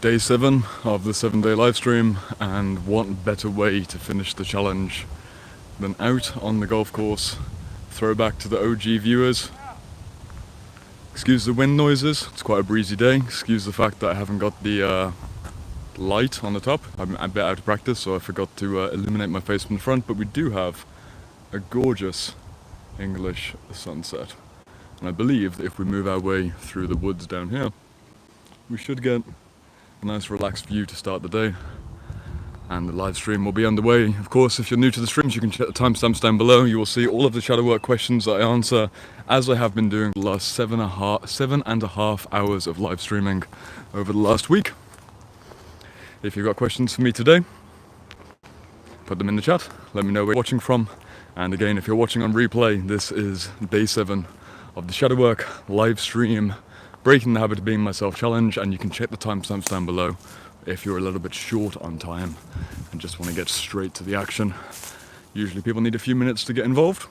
Day 7 of the 7-day live stream, and what better way to finish the challenge than out on the golf course. Throwback to the OG viewers. Excuse the wind noises, it's quite a breezy day. Excuse the fact that I haven't got the light on the top. I'm a bit out of practice, so I forgot to illuminate my face from the front, but we do have a gorgeous English sunset. And I believe that if we move our way through the woods down here, we should get a nice relaxed view to start the day. And the live stream will be underway. Of course, if you're new to the streams, you can check the timestamps down below. You will see all of the shadow work questions that I answer, as I have been doing the last 7.5 hours of live streaming over the last week. If you've got questions for me today, put them in the chat. Let me know where you're watching from. And again, if you're watching on replay, this is day 7 of the shadow work live stream, Breaking the Habit of Being Myself challenge, and you can check the timestamps down below if you're a little bit short on time and just want to get straight to the action. Usually people need a few minutes to get involved,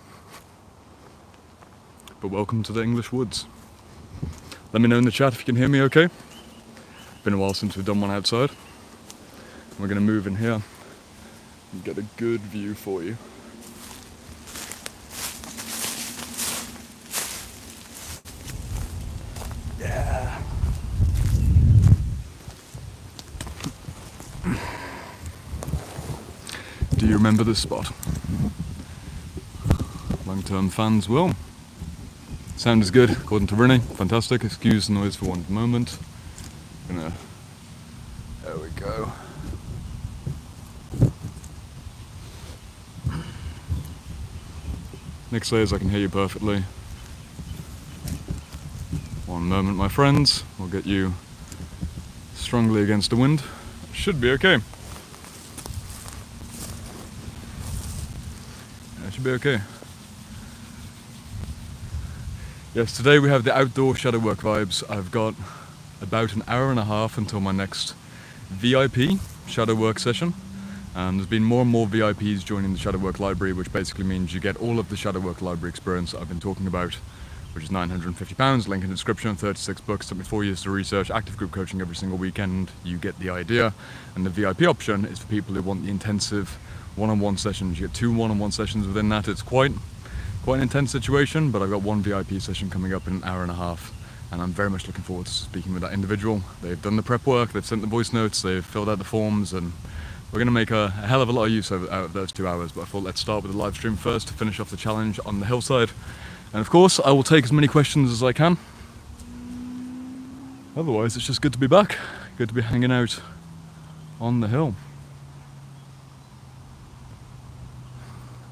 but welcome to the English woods. Let me know in the chat if you can hear me okay. Been a while since we've done one outside. We're going to move in here and get a good view for you. Yeah. Do you remember this spot? Long-term fans will. Sound is good, according to Rennie. Fantastic. Excuse the noise for one moment. There we go. Nick says I can hear you perfectly. One moment, my friends. We'll get you strongly against the wind. Should be okay. Should be okay. Yes, today we have the outdoor shadow work vibes. I've got about an hour and a half until my next VIP shadow work session. There's been more and more VIPs joining the shadow work library, which basically means you get all of the shadow work library experience I've been talking about, which is £950, link in the description, 36 books, took me 4 years to research, active group coaching every single weekend, you get the idea. And the VIP option is for people who want the intensive one-on-one sessions. You get 2 one-on-one sessions within that. It's quite an intense situation, but I've got one VIP session coming up in an hour and a half, and I'm very much looking forward to speaking with that individual. They've done the prep work, they've sent the voice notes, they've filled out the forms, and we're going to make a hell of a lot of use out of those 2 hours. But I thought let's start with the live stream first to finish off the challenge on the hillside. And of course, I will take as many questions as I can. Otherwise, it's just good to be back. Good to be hanging out on the hill.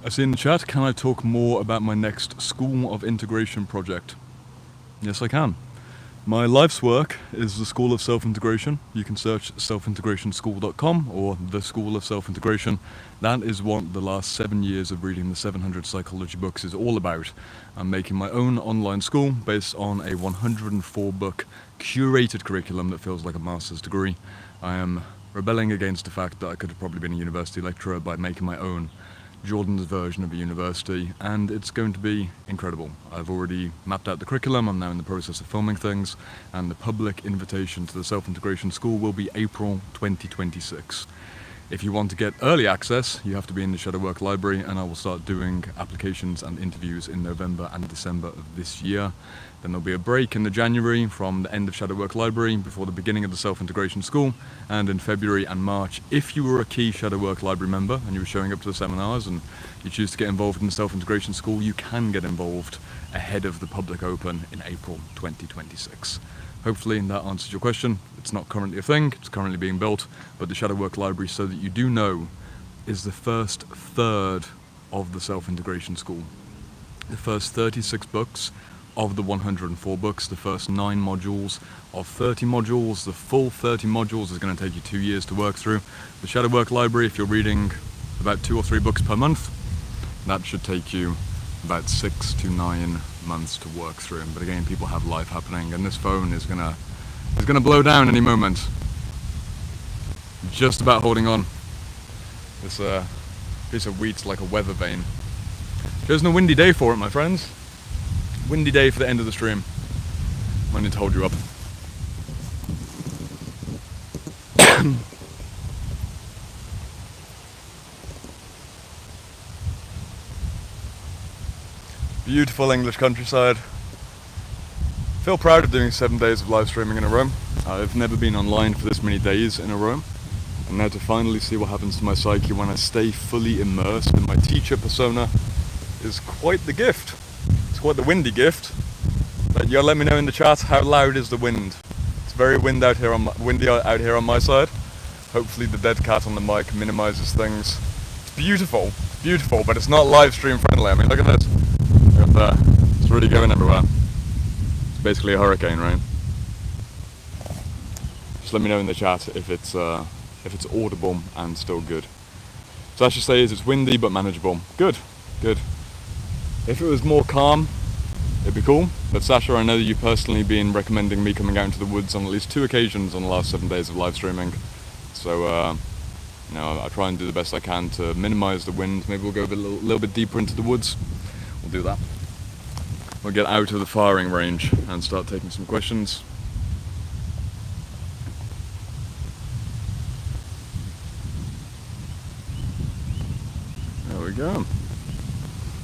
I see in the chat, can I talk more about my next School of Integration project? Yes, I can. My life's work is the School of Self-Integration. You can search selfintegrationschool.com or the School of Self-Integration. That is what the last 7 years of reading the 700 psychology books is all about. I'm making my own online school based on a 104 book curated curriculum that feels like a master's degree. I am rebelling against the fact that I could have probably been a university lecturer by making my own Jordan's version of a university, and it's going to be incredible. I've already mapped out the curriculum, I'm now in the process of filming things, and the public invitation to the Self-Integration School will be April 2026. If you want to get early access, you have to be in the Shadow Work Library, and I will start doing applications and interviews in November and December of this year. Then there'll be a break in the January from the end of Shadow Work Library before the beginning of the Self-Integration School, and in February and March, if you were a key Shadow Work Library member and you were showing up to the seminars and you choose to get involved in the Self-Integration School, you can get involved ahead of the public open in April 2026. Hopefully that answers your question. It's not currently a thing, it's currently being built, but the Shadow Work Library, so that you do know, is the first third of the Self-Integration School. The first 36 books of the 104 books, the first 9 modules of 30 modules. The full 30 modules is going to take you 2 years to work through. The Shadow Work Library, if you're reading about 2 or 3 books per month, that should take you about 6 to 9 months to work through. But again, people have life happening, and this phone is gonna blow down any moment. Just about holding on. This piece of wheat's like a weather vane. There's no windy day for it, my friends. Windy day for the end of the stream. Might need to hold you up. Beautiful English countryside. Feel proud of doing 7 days of live streaming in a row. I've never been online for this many days in a row. And now to finally see what happens to my psyche when I stay fully immersed in my teacher persona is quite the gift. It's quite the windy gift. But you gotta let me know in the chat, how loud is the wind? It's very windy out here on my side. Hopefully the dead cat on the mic minimizes things. It's beautiful, but it's not live stream friendly. I mean, look at this. Look at that. It's really going everywhere. It's basically a hurricane, right? Just let me know in the chat if it's audible and still good. So Sasha says it's windy but manageable. Good. If it was more calm, it'd be cool. But Sasha, I know that you've personally been recommending me coming out into the woods on at least 2 occasions on the last 7 days of live streaming. So, I try and do the best I can to minimize the wind. Maybe we'll go a little bit deeper into the woods. We'll do that. We'll get out of the firing range and start taking some questions. There we go.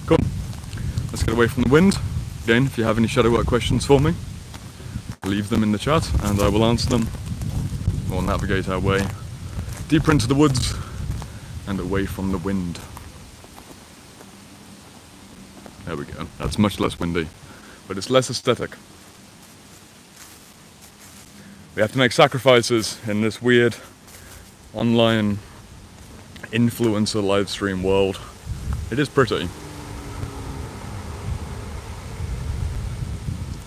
Cool. Let's get away from the wind. Again, if you have any Shadowwork questions for me, leave them in the chat and I will answer them. We'll navigate our way deeper into the woods and away from the wind. There we go. That's much less windy, but it's less aesthetic. We have to make sacrifices in this weird online influencer live stream world. It is pretty.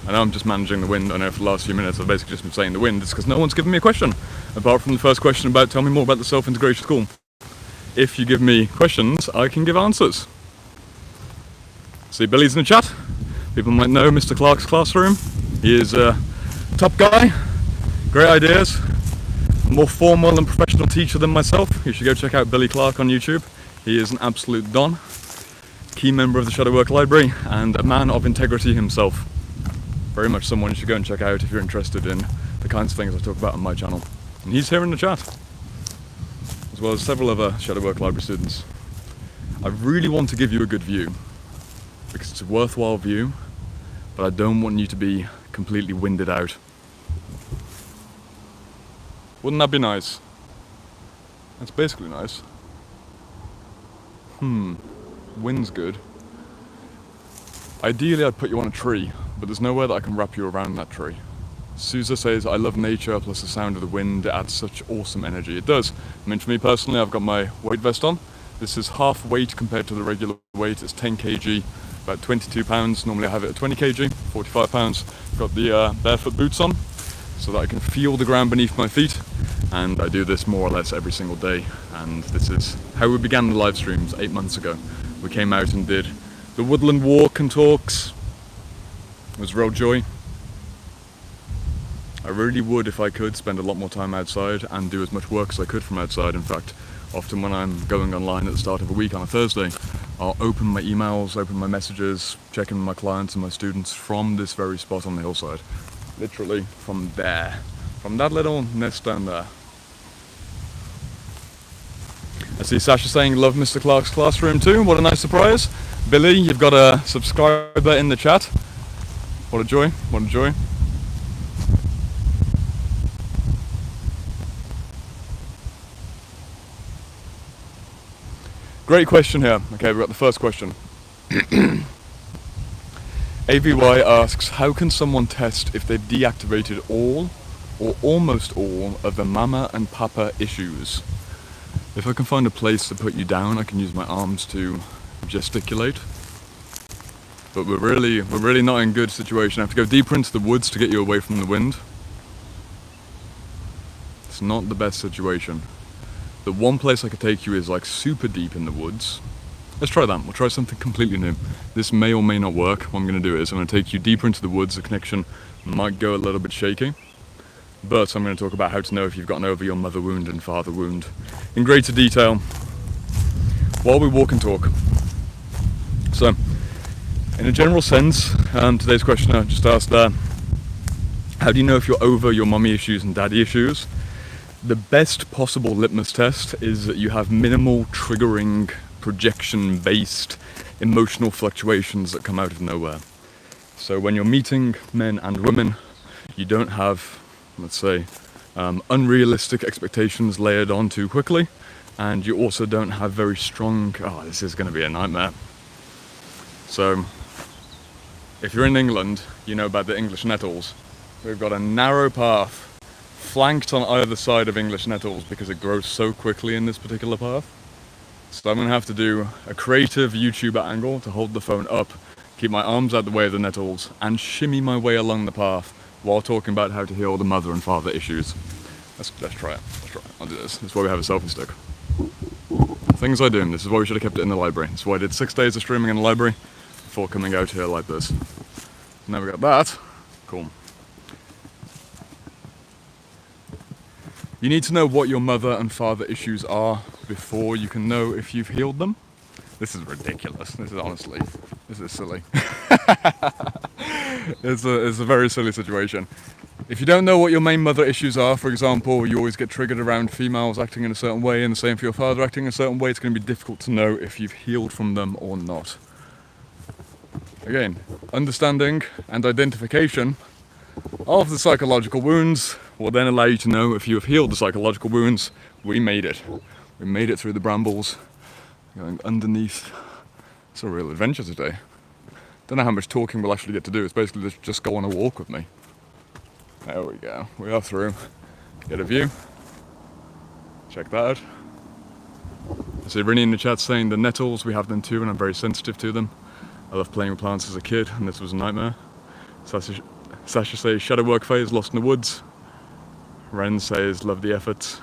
I know I'm just managing the wind. I know for the last few minutes I've basically just been saying the wind. It's because no one's given me a question, apart from the first question about tell me more about the self-integration school. If you give me questions, I can give answers. See, Billy's in the chat. People might know Mr. Clark's classroom. He is a top guy, great ideas, a more formal and professional teacher than myself. You should go check out Billy Clark on YouTube. He is an absolute don, key member of the Shadowwork Library, and a man of integrity himself. Very much someone you should go and check out if you're interested in the kinds of things I talk about on my channel. And he's here in the chat, as well as several other Shadowwork Library students. I really want to give you a good view, because it's a worthwhile view, but I don't want you to be completely winded out. Wouldn't that be nice? That's basically nice. Wind's good. Ideally I'd put you on a tree, but there's nowhere that I can wrap you around that tree. Sousa says, I love nature plus the sound of the wind, it adds such awesome energy. It does. I mean, for me personally, I've got my weight vest on. This is half weight compared to the regular weight. It's 10 kg, about 22 pounds. Normally I have it at 20 kg, 45 pounds. Got the barefoot boots on so that I can feel the ground beneath my feet. And I do this more or less every single day. And this is how we began the live streams 8 months ago. We came out and did the woodland walk and talks. It was real joy. I really would, if I could, spend a lot more time outside and do as much work as I could from outside. In fact, often when I'm going online at the start of a week on a Thursday, I'll open my emails, open my messages, check in with my clients and my students from this very spot on the hillside. Literally from there. From that little nest down there. I see Sasha saying, love Mr. Clark's classroom too. What a nice surprise. Billy, you've got a subscriber in the chat. What a joy, what a joy. Great question here. Okay, we've got the first question. AVY asks, how can someone test if they've deactivated all or almost all of the mama and papa issues? If I can find a place to put you down, I can use my arms to gesticulate. But we're really not in good situation. I have to go deeper into the woods to get you away from the wind. It's not the best situation. The one place I could take you is like super deep in the woods. Let's try that. We'll try something completely new. This may or may not work. What I'm going to do is I'm going to take you deeper into the woods. The connection might go a little bit shaky. But I'm going to talk about how to know if you've gotten over your mother wound and father wound in greater detail while we walk and talk. So, in a general sense, today's questioner just asked how do you know if you're over your mummy issues and daddy issues? The best possible litmus test is that you have minimal triggering, projection-based emotional fluctuations that come out of nowhere. So when you're meeting men and women, you don't have, let's say, unrealistic expectations layered on too quickly, and you also don't have very strong, oh, this is going to be a nightmare. So, if you're in England, you know about the English nettles. We've got a narrow path flanked on either side of English nettles because it grows so quickly in this particular path. So I'm going to have to do a creative YouTuber angle to hold the phone up, keep my arms out the way of the nettles, and shimmy my way along the path while talking about how to heal the mother and father issues. Let's try it. I'll do this. This is why we have a selfie stick. Things I do. This is why we should have kept it in the library. This is why I did 6 days of streaming in the library before coming out here like this. Now we got that. Cool. You need to know what your mother and father issues are before you can know if you've healed them. This is ridiculous. This is silly. It's a very silly situation. If you don't know what your main mother issues are, for example, you always get triggered around females acting in a certain way, and the same for your father acting in a certain way, it's going to be difficult to know if you've healed from them or not. Again, understanding and identification of the psychological wounds will then allow you to know if you have healed the psychological wounds. We made it. We made it through the brambles, going underneath. It's a real adventure today. Don't know how much talking we'll actually get to do. It's basically just go on a walk with me. There we go. We are through. Get a view. Check that out. I see Rinny in the chat saying the nettles, we have them too, and I'm very sensitive to them. I loved playing with plants as a kid, and this was a nightmare. Sasha says shadow work phase, lost in the woods. Ren says love the efforts.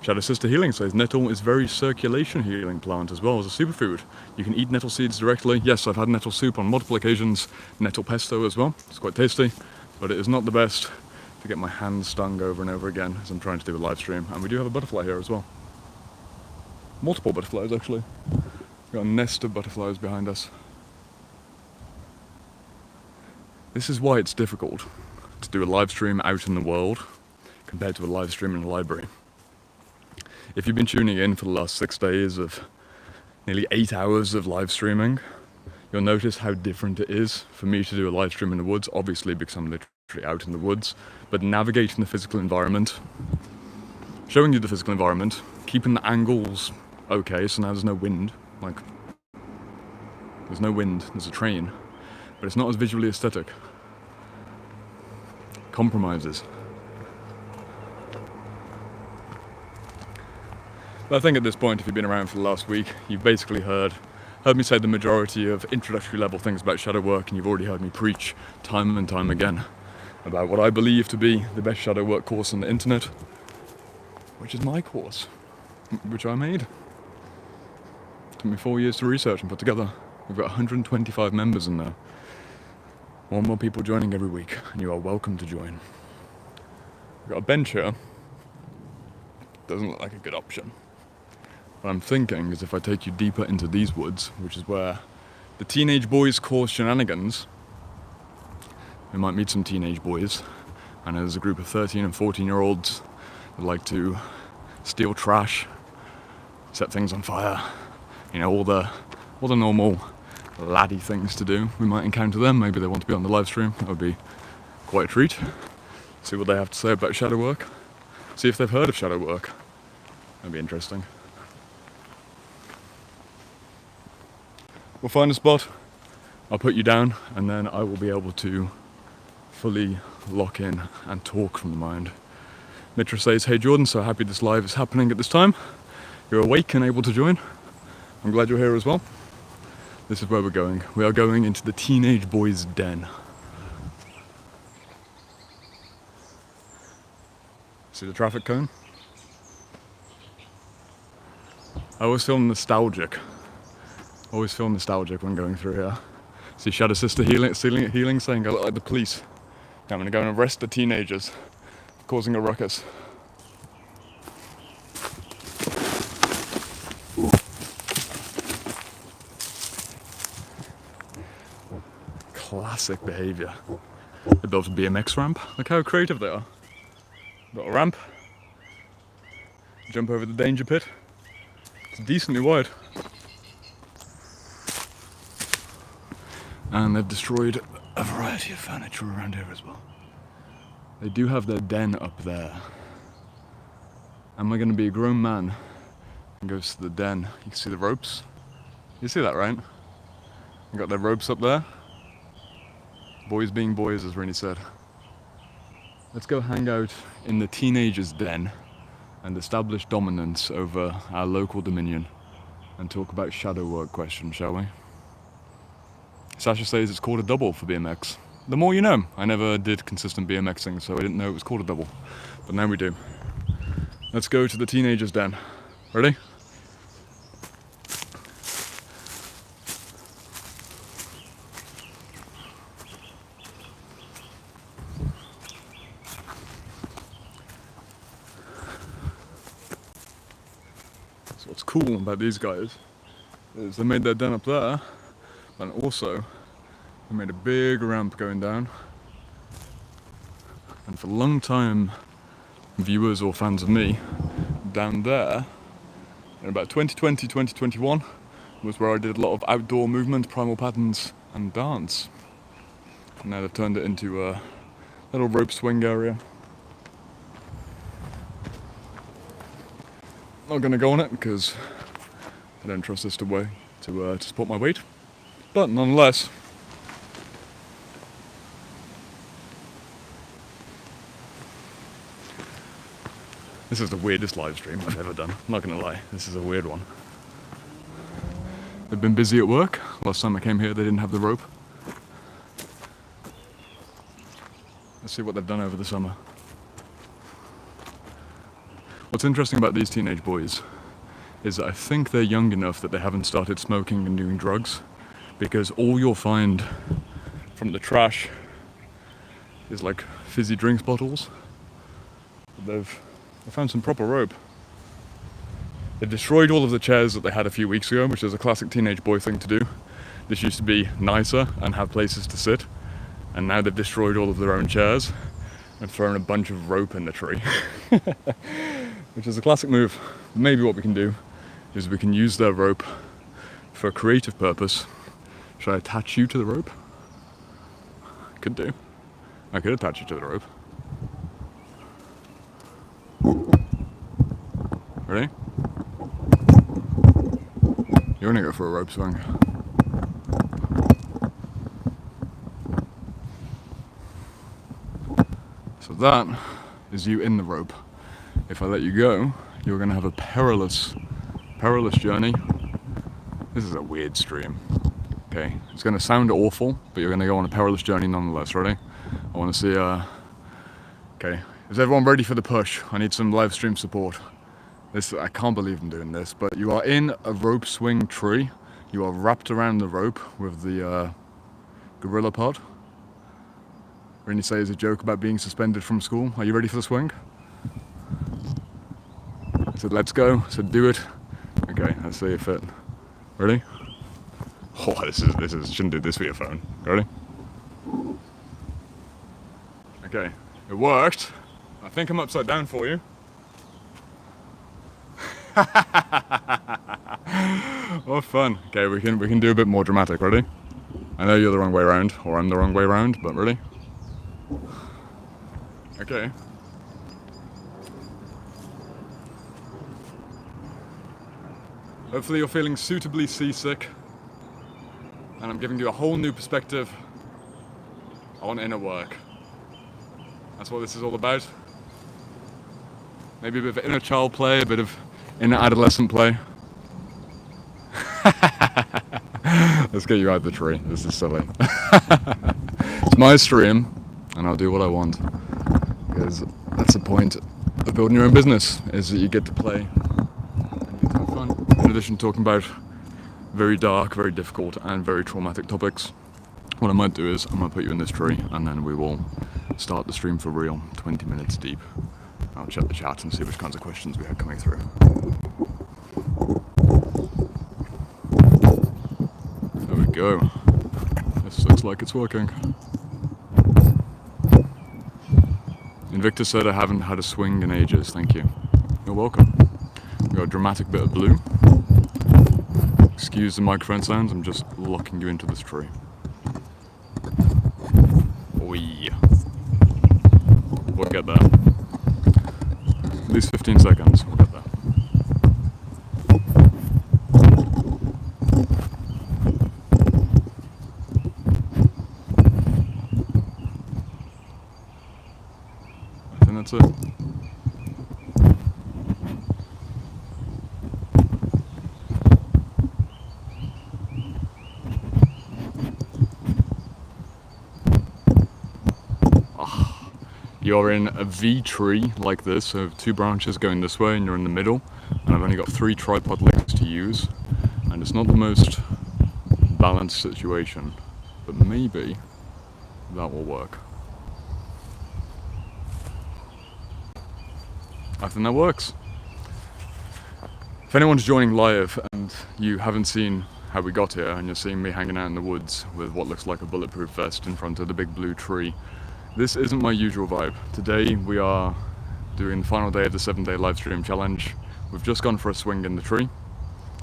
Shadow Sister Healing says nettle is very circulation healing plant as well as a superfood. You can eat nettle seeds directly. Yes, I've had nettle soup on multiple occasions. Nettle pesto as well. It's quite tasty, but it is not the best to get my hands stung over and over again as I'm trying to do a live stream. And we do have a butterfly here as well. Multiple butterflies actually. We've got a nest of butterflies behind us. This is why it's difficult to do a live stream out in the world compared to a live stream in a library. If you've been tuning in for the last 6 days of nearly 8 hours of live streaming, you'll notice how different it is for me to do a live stream in the woods, obviously because I'm literally out in the woods, but navigating the physical environment, showing you the physical environment, keeping the angles okay, so now there's no wind, there's no wind, there's a train, but it's not as visually aesthetic. Compromises. But I think at this point, if you've been around for the last week, you've basically heard me say the majority of introductory level things about shadow work, and you've already heard me preach time and time again about what I believe to be the best shadow work course on the internet, which is my course, which I made. It took me 4 years to research and put together. We've got 125 members in there. More people joining every week, and you are welcome to join. We've got a bench here. Doesn't look like a good option. What I'm thinking is if I take you deeper into these woods, which is where the teenage boys cause shenanigans, we might meet some teenage boys, and there's a group of 13 and 14-year-olds that like to steal trash, set things on fire, all the normal laddie things to do. We might encounter them. Maybe they want to be on the live stream. That would be quite a treat. See what they have to say about shadow work. See if they've heard of shadow work. That'd be interesting. We'll find a spot. I'll put you down, and then I will be able to fully lock in and talk from the mind. Mitra says, hey Jordan, so happy this live is happening at this time. You're awake and able to join. I'm glad you're here as well. This is where we're going. We are going into the teenage boys' den. See the traffic cone? I always feel nostalgic. When going through here. See Shadow Sister Healing saying I look like the police. I'm gonna go and arrest the teenagers causing a ruckus. Classic behaviour. They built a BMX ramp. Look how creative they are. Got a ramp, Jump over the danger pit. It's decently wide. And they've destroyed a variety of furniture around here as well. They do have their den up there. Am I going to be a grown man and goes to the den? You can see the ropes. You see that, right? They got their ropes up there. Boys being boys, as Rennie said. Let's go hang out in the teenager's den and establish dominance over our local dominion and talk about shadow work questions, shall we? Sasha says it's called a double for BMX. The more you know. I never did consistent BMXing, so I didn't know it was called a double. But now we do. Let's go to the teenager's den. Ready? So what's cool about these guys is they made their den up there, and also they made a big ramp going down. And for a long time, viewers or fans of me, down there, in about 2020, 2021, was where I did a lot of outdoor movement, primal patterns, and dance. And now they've turned it into a little rope swing area. Not going to go on it because I don't trust this to support my weight, but nonetheless. This is the weirdest live stream I've ever done. I'm not going to lie, this is a weird one. They've been busy at work. Last time I came here they didn't have the rope. Let's see what they've done over the summer. What's interesting about these teenage boys is that I think they're young enough that they haven't started smoking and doing drugs, because all you'll find from the trash is like fizzy drinks bottles. They've found some proper rope. They destroyed all of the chairs that they had a few weeks ago, which is a classic teenage boy thing to do. This used to be nicer and have places to sit, and now they've destroyed all of their own chairs and thrown a bunch of rope in the tree. Which is a classic move. Maybe what we can do is we can use their rope for a creative purpose. Should I attach you to the rope? Could do. I could attach you to the rope. Ready? You're gonna go for a rope swing. So that is you in the rope. If I let you go, you're going to have a perilous journey. This is a weird stream. Okay, it's going to sound awful, but you're going to go on a perilous journey nonetheless. Ready? I want to see, okay, is everyone ready for the push? I need some live stream support. I can't believe I'm doing this, but you are in a rope swing tree. You are wrapped around the rope with the gorilla pod. Rennie says a joke about being suspended from school. Are you ready for the swing? I said, let's go. I said, do it. Okay, let's see if it. Ready? Oh, this is. Shouldn't do this with your phone. Ready? Okay, it worked. I think I'm upside down for you. Oh, fun. Okay, we can do a bit more dramatic. Ready? I know you're the wrong way around, or I'm the wrong way around, but ready? Okay. Hopefully you're feeling suitably seasick, and I'm giving you a whole new perspective on inner work. That's what this is all about. Maybe a bit of inner child play, a bit of inner adolescent play. Let's get you out of the tree. This is silly. It's my stream, and I'll do what I want. Because that's the point of building your own business, is that you get to play and you get to have fun. In addition to talking about very dark, very difficult, and very traumatic topics, what I might do is I might put you in this tree, and then we will start the stream for real, 20 minutes deep. I'll check the chat and see which kinds of questions we have coming through. There we go. This looks like it's working. Invictus said I haven't had a swing in ages. Thank you. You're welcome. got a dramatic bit of blue. Excuse the microphone sounds, I'm just locking you into this tree. Oh yeah. We'll get there. At least 15 seconds, we'll get there. I think that's it. You're in a V tree like this, so 2 branches going this way and you're in the middle, and I've only got 3 tripod legs to use, and it's not the most balanced situation, but maybe that will work. I think that works. If anyone's joining live and you haven't seen how we got here and you're seeing me hanging out in the woods with what looks like a bulletproof vest in front of the big blue tree, this isn't my usual vibe. Today we are doing the final day of the 7-day livestream challenge. We've just gone for a swing in the tree,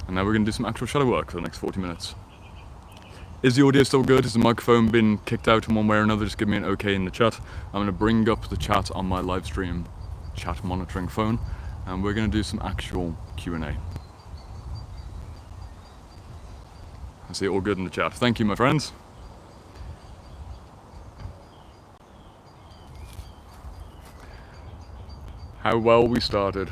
and now we're going to do some actual shadow work for the next 40 minutes. Is the audio still good? Has the microphone been kicked out in one way or another? Just give me an okay in the chat. I'm going to bring up the chat on my livestream chat monitoring phone, and we're going to do some actual Q&A. I see it all good in the chat. Thank you, my friends. How well we started.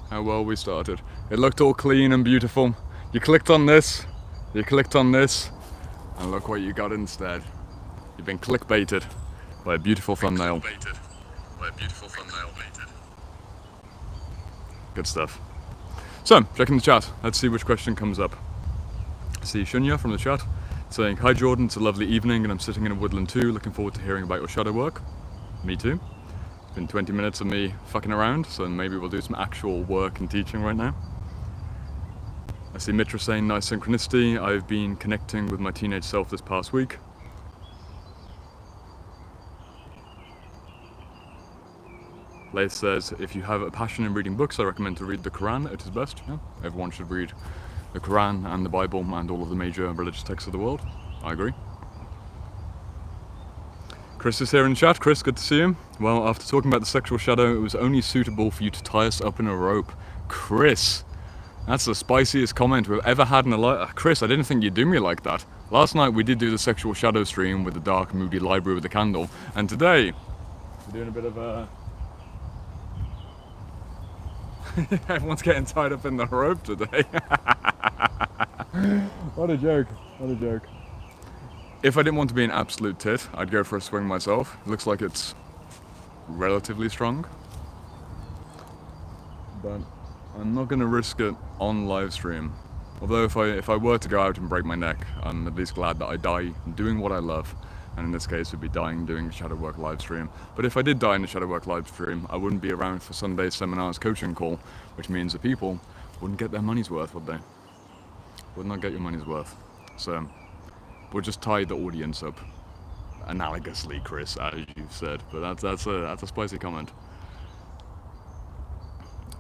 How well we started. It looked all clean and beautiful. You clicked on this, and look what you got instead. You've been clickbaited by a beautiful thumbnail. Good stuff. So, checking the chat. Let's see which question comes up. I see Shunya from the chat saying, "Hi Jordan, it's a lovely evening and I'm sitting in a woodland too. Looking forward to hearing about your shadow work." Me too. It's been 20 minutes of me fucking around, so maybe we'll do some actual work and teaching right now. I see Mitra saying, "Nice synchronicity. I've been connecting with my teenage self this past week." Laith says, "If you have a passion in reading books, I recommend to read the Quran. It is best." Yeah, everyone should read the Quran and the Bible and all of the major religious texts of the world. I agree. Chris is here in the chat. Chris, good to see you. Well, after talking about the sexual shadow, it was only suitable for you to tie us up in a rope. Chris, that's the spiciest comment we've ever had in a life. Chris, I didn't think you'd do me like that. Last night we did do the sexual shadow stream with the dark, moody library with the candle, and today we're doing a bit of a... Everyone's getting tied up in the rope today. What a joke, what a joke. If I didn't want to be an absolute tit, I'd go for a swing myself. It looks like it's relatively strong, but I'm not going to risk it on live stream. Although if I were to go out and break my neck, I'm at least glad that I die doing what I love, and in this case would be dying doing a shadow work live stream. But if I did die in a shadow work live stream, I wouldn't be around for Sunday's seminars coaching call, which means that people wouldn't get their money's worth, would they? Would not get your money's worth. So we'll just tie the audience up analogously, Chris, as you've said. But that's a spicy comment.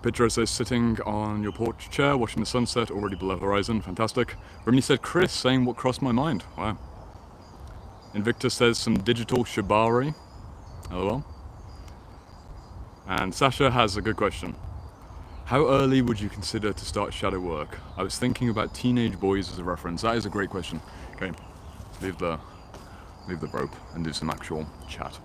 Pedro says, "Sitting on your porch chair, watching the sunset, already below the horizon. Fantastic." Rimney said, "Chris, saying what crossed my mind." Wow. Invictus says, "Some digital shibari." LOL. And Sasha has a good question. "How early would you consider to start shadow work? I was thinking about teenage boys as a reference." That is a great question. Okay, leave the rope and do some actual chat.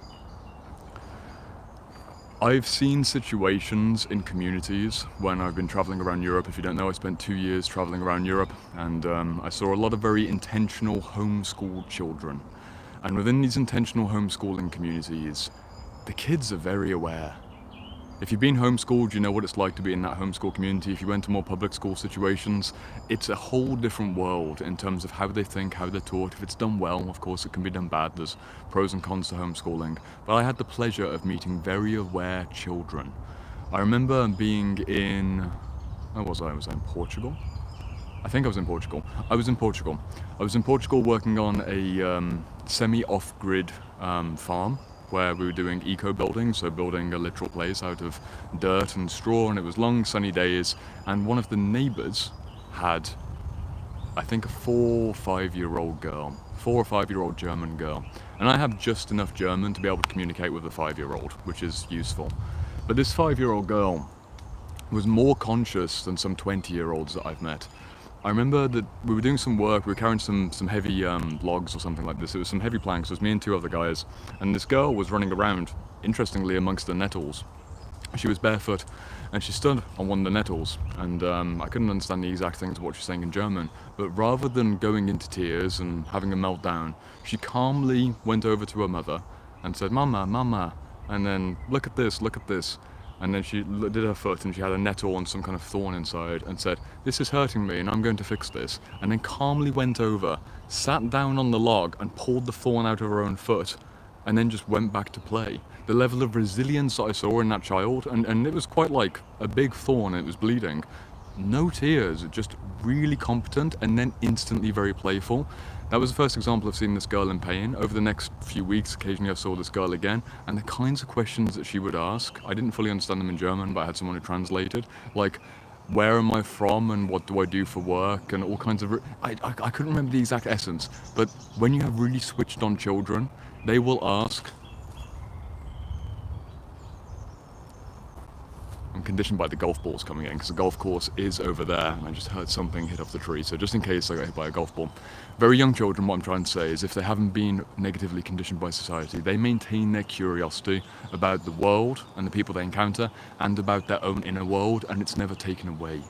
I've seen situations in communities when I've been traveling around Europe. If you don't know, I spent 2 years traveling around Europe, and I saw a lot of very intentional homeschooled children. And within these intentional homeschooling communities, the kids are very aware. If you've been homeschooled, you know what it's like to be in that homeschool community. If you went to more public school situations, it's a whole different world in terms of how they think, how they're taught. If it's done well, of course, it can be done bad. There's pros and cons to homeschooling. But I had the pleasure of meeting very aware children. I remember being in... where was I? Was I in Portugal? I think I was in Portugal. I was in Portugal working on a semi-off-grid farm where we were doing eco building, so building a literal place out of dirt and straw, and it was long sunny days, and one of the neighbours had, I think, a 4 or 5 year old girl, 4 or 5 year old German girl, and I have just enough German to be able to communicate with a 5-year-old, which is useful. But this 5-year-old girl was more conscious than some 20-year-olds that I've met. I remember that we were doing some work, we were carrying some heavy logs or something like this. It was some heavy planks, it was me and 2 other guys, and this girl was running around, interestingly, amongst the nettles. She was barefoot, and she stood on one of the nettles, and I couldn't understand the exact things of what she was saying in German, but rather than going into tears and having a meltdown, she calmly went over to her mother and said, "Mama, Mama," and then, look at this, and then she did her foot and she had a nettle and some kind of thorn inside and said, "This is hurting me and I'm going to fix this," and then calmly went over, sat down on the log and pulled the thorn out of her own foot, and then just went back to play. The level of resilience that I saw in that child, and it was quite like a big thorn, it was bleeding. No tears, just really competent and then instantly very playful. That was the first example of seeing this girl in pain. Over the next few weeks, occasionally I saw this girl again, and the kinds of questions that she would ask, I didn't fully understand them in German, but I had someone who translated, like, where am I from and what do I do for work, and all kinds of... I couldn't remember the exact essence, but when you have really switched on children, they will ask... I'm conditioned by the golf balls coming in, because the golf course is over there, and I just heard something hit off the tree, so just in case I got hit by a golf ball. Very young children, what I'm trying to say is, if they haven't been negatively conditioned by society, they maintain their curiosity about the world and the people they encounter, and about their own inner world, and it's never taken away.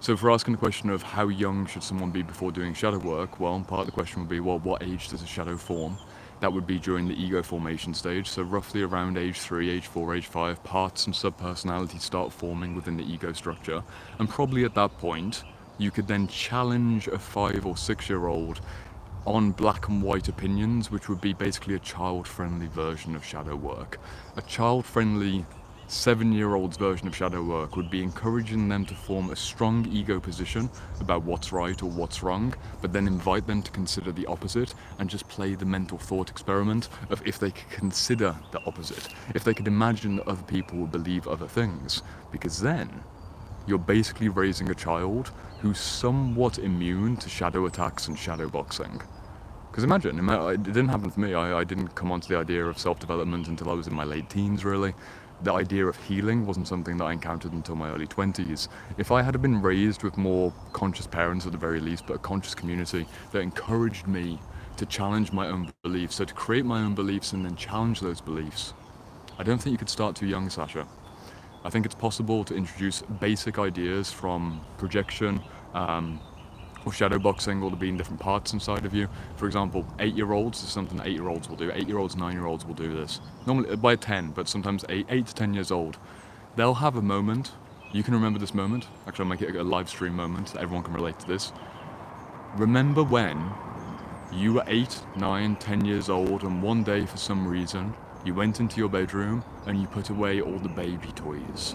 So if we're asking the question of how young should someone be before doing shadow work, well, part of the question would be, well, what age does a shadow form? That would be during the ego formation stage, so roughly around age 3, age 4, age 5, parts and subpersonalities start forming within the ego structure, and probably at that point, you could then challenge a 5 or 6 year old on black and white opinions, which would be basically a child-friendly version of shadow work. A child-friendly 7-year-old's version of shadow work would be encouraging them to form a strong ego position about what's right or what's wrong, but then invite them to consider the opposite and just play the mental thought experiment of if they could consider the opposite, if they could imagine that other people would believe other things, because then you're basically raising a child who's somewhat immune to shadow attacks and shadow boxing. Because imagine, it didn't happen for me, I didn't come onto the idea of self-development until I was in my late teens, really. The idea of healing wasn't something that I encountered until my early 20s. If I had been raised with more conscious parents at the very least, but a conscious community that encouraged me to challenge my own beliefs, so to create my own beliefs and then challenge those beliefs, I don't think you could start too young, Sasha. I think it's possible to introduce basic ideas from projection, or shadow boxing, or there being different parts inside of you. For example, 8-year-olds is something that 8-year-olds will do. 8-year-olds, 9-year-olds will do this. Normally by 10, but sometimes 8 to 10 years old. They'll have a moment. You can remember this moment. Actually, I'll make it a live stream moment that everyone can relate to this. Remember when you were 8, 9, 10 years old, and one day, for some reason, you went into your bedroom and you put away all the baby toys.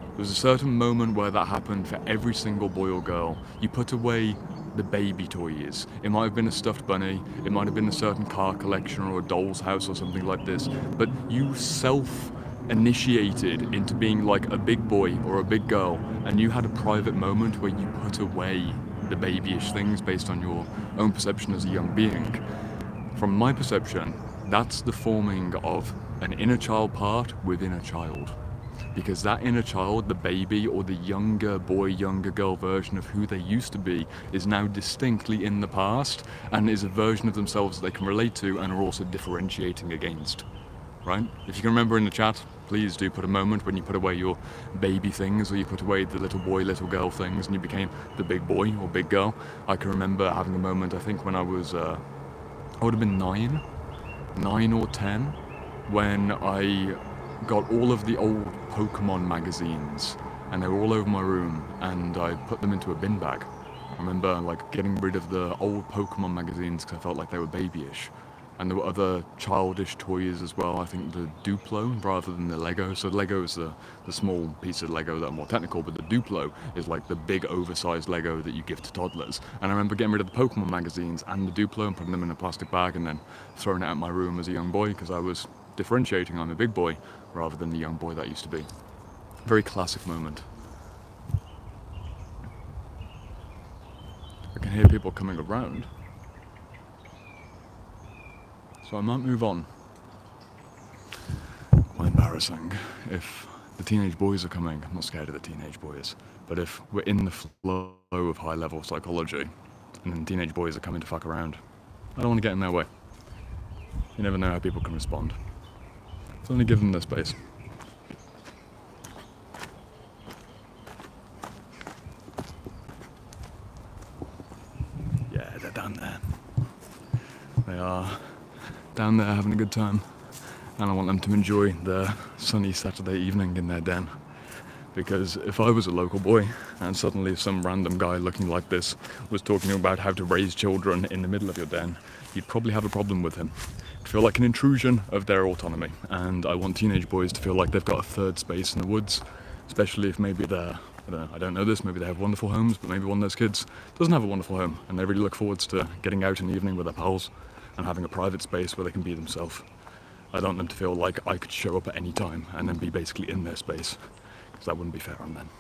There was a certain moment where that happened for every single boy or girl. You put away the baby toys. It might have been a stuffed bunny, it might have been a certain car collection or a doll's house or something like this, but you self-initiated into being like a big boy or a big girl, and you had a private moment where you put away the babyish things based on your own perception as a young being. From my perception, that's the forming of an inner child part within a child. Because that inner child, the baby or the younger boy, younger girl version of who they used to be, is now distinctly in the past and is a version of themselves that they can relate to and are also differentiating against. Right? If you can remember in the chat, please do put a moment when you put away your baby things, or you put away the little boy, little girl things, and you became the big boy or big girl. I can remember having a moment, I think when I was, I would have been 9 or 10, when I got all of the old Pokemon magazines, and they were all over my room, and I put them into a bin bag. I remember like getting rid of the old Pokemon magazines because I felt like they were babyish. And there were other childish toys as well. I think the Duplo rather than the Lego. So Lego is the small piece of Lego that are more technical, but the Duplo is like the big oversized Lego that you give to toddlers. And I remember getting rid of the Pokemon magazines and the Duplo and putting them in a plastic bag and then throwing it out my room as a young boy because I was differentiating. I'm a big boy rather than the young boy that I used to be. Very classic moment. I can hear people coming around. So I might move on. Quite embarrassing. If the teenage boys are coming, I'm not scared of the teenage boys, but if we're in the flow of high level psychology and then teenage boys are coming to fuck around, I don't want to get in their way. You never know how people can respond. So only give them their space. Yeah, they're down there. They are down there having a good time, and I want them to enjoy their sunny Saturday evening in their den. Because if I was a local boy and suddenly some random guy looking like this was talking about how to raise children in the middle of your den, you'd probably have a problem with him. It'd feel like an intrusion of their autonomy, and I want teenage boys to feel like they've got a third space in the woods, especially if maybe they're, I don't know this, maybe they have wonderful homes, but maybe one of those kids doesn't have a wonderful home, and they really look forward to getting out in the evening with their pals and having a private space where they can be themselves. I don't want them to feel like I could show up at any time and then be basically in their space, because that wouldn't be fair on them.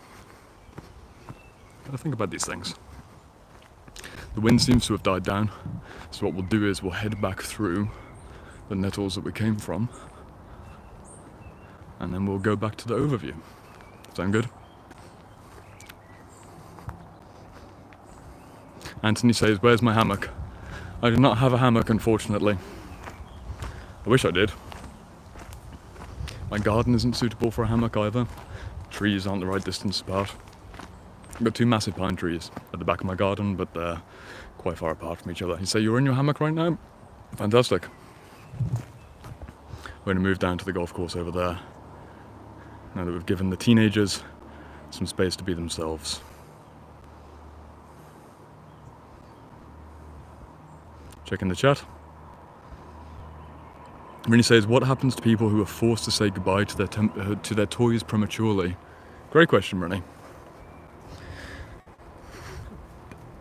Gotta think about these things. The wind seems to have died down, so what we'll do is we'll head back through the nettles that we came from, and then we'll go back to the overview. Sound good? Anthony says, "Where's my hammock?" I do not have a hammock, unfortunately. I wish I did. My garden isn't suitable for a hammock either. Trees aren't the right distance apart. I've got two massive pine trees at the back of my garden, but they're quite far apart from each other. You say you're in your hammock right now? Fantastic. We're going to move down to the golf course over there, now that we've given the teenagers some space to be themselves. Checking the chat. Rennie says, "What happens to people who are forced to say goodbye to their toys prematurely?" Great question, Rennie.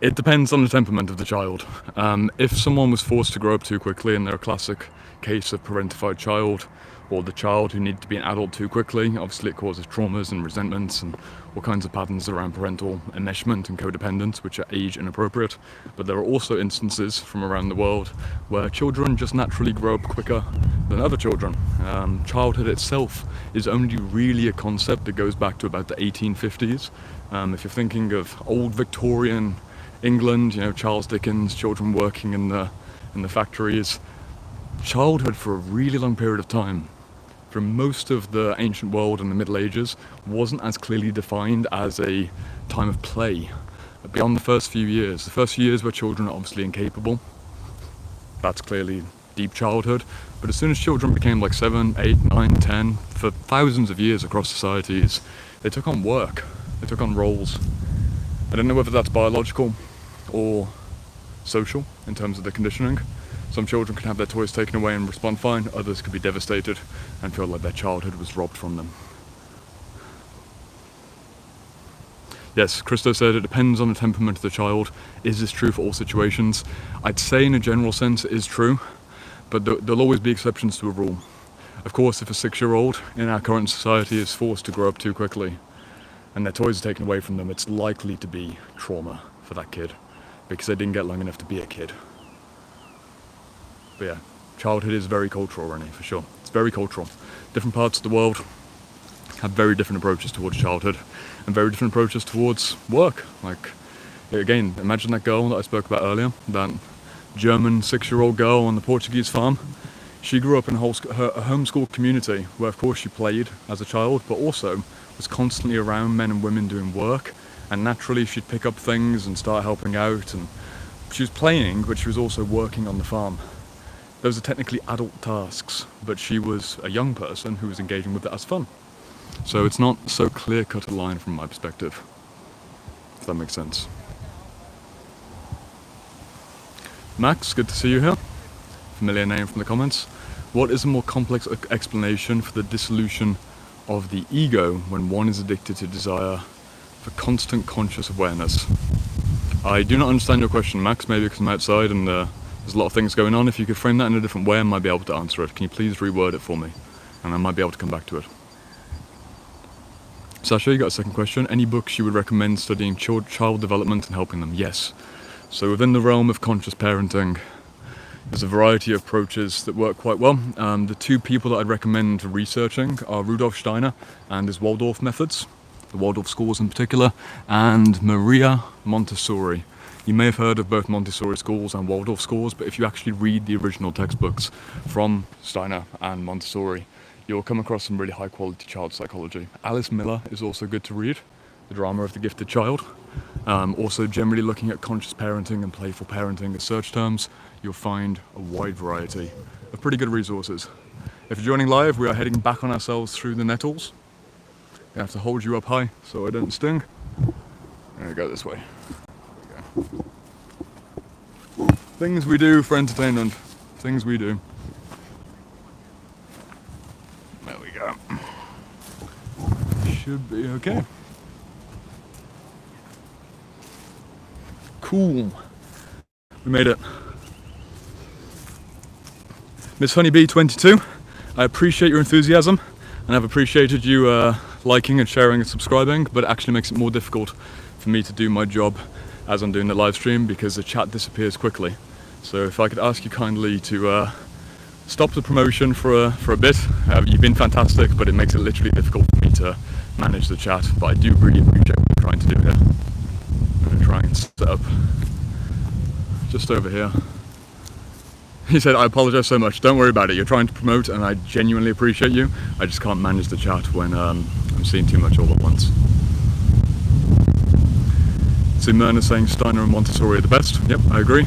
It depends on the temperament of the child. If someone was forced to grow up too quickly, and they're a classic case of parentified child, or the child who needed to be an adult too quickly, obviously it causes traumas and resentments and all kinds of patterns around parental enmeshment and codependence, which are age inappropriate. But there are also instances from around the world where children just naturally grow up quicker than other children. Childhood itself is only really a concept that goes back to about the 1850s. If you're thinking of old Victorian England, Charles Dickens, children working in the factories, childhood for a really long period of time, for most of the ancient world and the Middle Ages, wasn't as clearly defined as a time of play. Beyond the first few years where children are obviously incapable, that's clearly deep childhood. But as soon as children became like 7, 8, 9, 10, for thousands of years across societies, they took on work, they took on roles. I don't know whether that's biological or social in terms of the conditioning. Some children can have their toys taken away and respond fine, others could be devastated and feel like their childhood was robbed from them. Yes, Christo said it depends on the temperament of the child. Is this true for all situations? I'd say in a general sense it is true, but there'll always be exceptions to a rule. Of course, if a 6-year-old in our current society is forced to grow up too quickly and their toys are taken away from them, it's likely to be trauma for that kid because they didn't get long enough to be a kid. But yeah, childhood is very cultural, Rennie, for sure. It's very cultural. Different parts of the world have very different approaches towards childhood and very different approaches towards work. Like, again, imagine that girl that I spoke about earlier, that German 6-year-old girl on the Portuguese farm. She grew up in a homeschool community where, of course, she played as a child, but also was constantly around men and women doing work, and naturally she'd pick up things and start helping out, and she was playing, but she was also working on the farm. Those are technically adult tasks, but she was a young person who was engaging with it as fun. So it's not so clear-cut a line from my perspective, if that makes sense. Max, good to see you here. familiar name from the comments. What is a more complex explanation for the dissolution of the ego when one is addicted to desire for constant conscious awareness? I do not understand your question, Max, maybe because I'm outside and there's a lot of things going on. If you could frame that in a different way, I might be able to answer it. Can you please reword it for me? And I might be able to come back to it. Sasha, you got a second question. Any books you would recommend studying child development and helping them? Yes. So within the realm of conscious parenting, there's a variety of approaches that work quite well. The two people that I'd recommend researching are Rudolf Steiner and his Waldorf methods, the Waldorf schools in particular, and Maria Montessori. You may have heard of both Montessori schools and Waldorf schools, but if you actually read the original textbooks from Steiner and Montessori, you'll come across some really high quality child psychology. Alice Miller is also good to read, The Drama of the Gifted Child. Also generally looking at conscious parenting and playful parenting as search terms, you'll find a wide variety of pretty good resources. If you're joining live, we are heading back on ourselves through the nettles. I have to hold you up high so I don't sting. There we go, this way. There we go. Things we do for entertainment. Things we do. There we go. Should be okay. Cool. We made it. Miss Honeybee 22, I appreciate your enthusiasm and I've appreciated you liking and sharing and subscribing, but it actually makes it more difficult for me to do my job as I'm doing the live stream because the chat disappears quickly. So if I could ask you kindly to stop the promotion for a bit. You've been fantastic, but it makes it literally difficult for me to manage the chat, but I do really appreciate what you're trying to do here. I'm going to try and set up just over here. He said, I apologize so much, don't worry about it, you're trying to promote and I genuinely appreciate you. I just can't manage the chat when I'm seeing too much all at once. See, Myrna saying Steiner and Montessori are the best. Yep, I agree.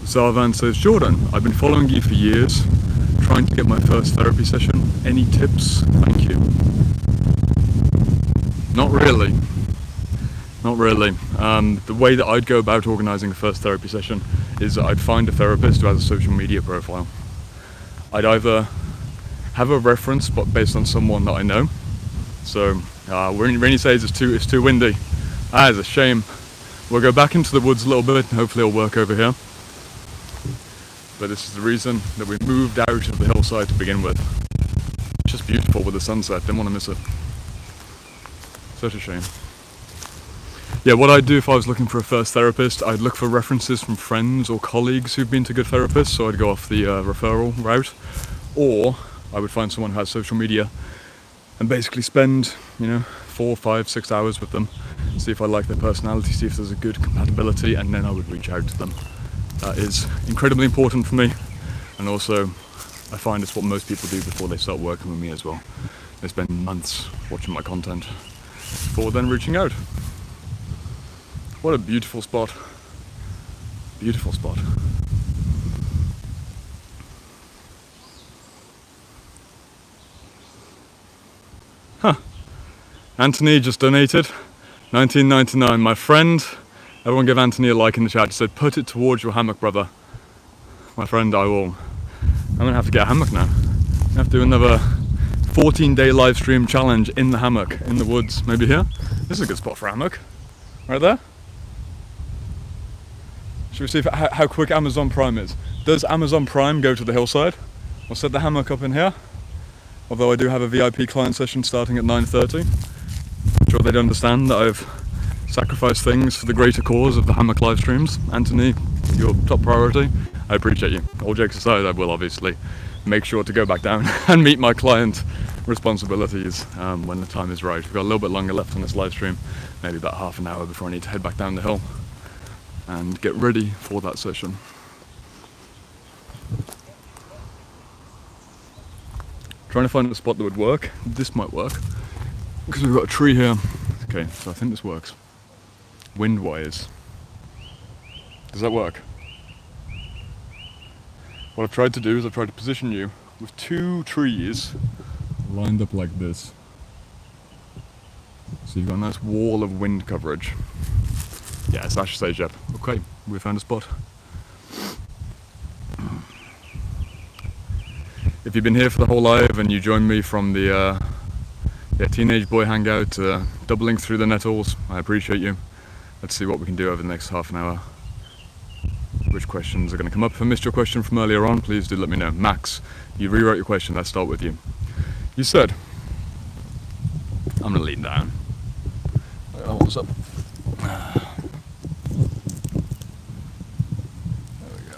Zarvan says, Jordan, I've been following you for years, trying to get my first therapy session. Any tips? Thank you. Not really. Not really. The way that I'd go about organising a first therapy session is that I'd find a therapist who has a social media profile. I'd either have a reference but based on someone that I know. So Rini says it's too windy. That is a shame. We'll go back into the woods a little bit and hopefully it'll work over here. But this is the reason that we moved out of the hillside to begin with. It's just beautiful with the sunset, didn't want to miss it. Such a shame. Yeah, what I'd do if I was looking for a first therapist, I'd look for references from friends or colleagues who've been to good therapists, so I'd go off the referral route. Or I would find someone who has social media and basically spend, 4, 5, 6 hours with them, see if I like their personality, see if there's a good compatibility, and then I would reach out to them. That is incredibly important for me, and also I find it's what most people do before they start working with me as well. They spend months watching my content before then reaching out. What a beautiful spot. Beautiful spot. Huh. Anthony just donated $19.99. My friend, everyone give Anthony a like in the chat. He said, put it towards your hammock, brother. My friend, I will. I'm gonna have to get a hammock now. I have to do another 14-day live stream challenge in the hammock, in the woods. Maybe here? This is a good spot for a hammock. Right there? Should we see how quick Amazon Prime is? Does Amazon Prime go to the hillside? I'll set the hammock up in here. Although I do have a VIP client session starting at 9:30. I'm sure they'd understand that I've sacrificed things for the greater cause of the hammock live streams. Anthony, your top priority. I appreciate you. All jokes aside, I will obviously make sure to go back down and meet my client responsibilities when the time is right. We've got a little bit longer left on this live stream, maybe about half an hour before I need to head back down the hill and get ready for that session. Trying to find a spot that would work. This might work because we've got a tree here. Okay, so I think this works. Wind wires. Does that work? What I've tried to do is I've tried to position you with two trees lined up like this. So you've got a nice wall of wind coverage. Yeah, it's Ash Sage up. Okay, we found a spot. If you've been here for the whole live and you joined me from the teenage boy hangout, doubling through the nettles, I appreciate you. Let's see what we can do over the next half an hour. Which questions are going to come up? If I missed your question from earlier on, please do let me know. Max, you rewrote your question. Let's start with you. You said, I'm going to lean down. Hold this up. There we go.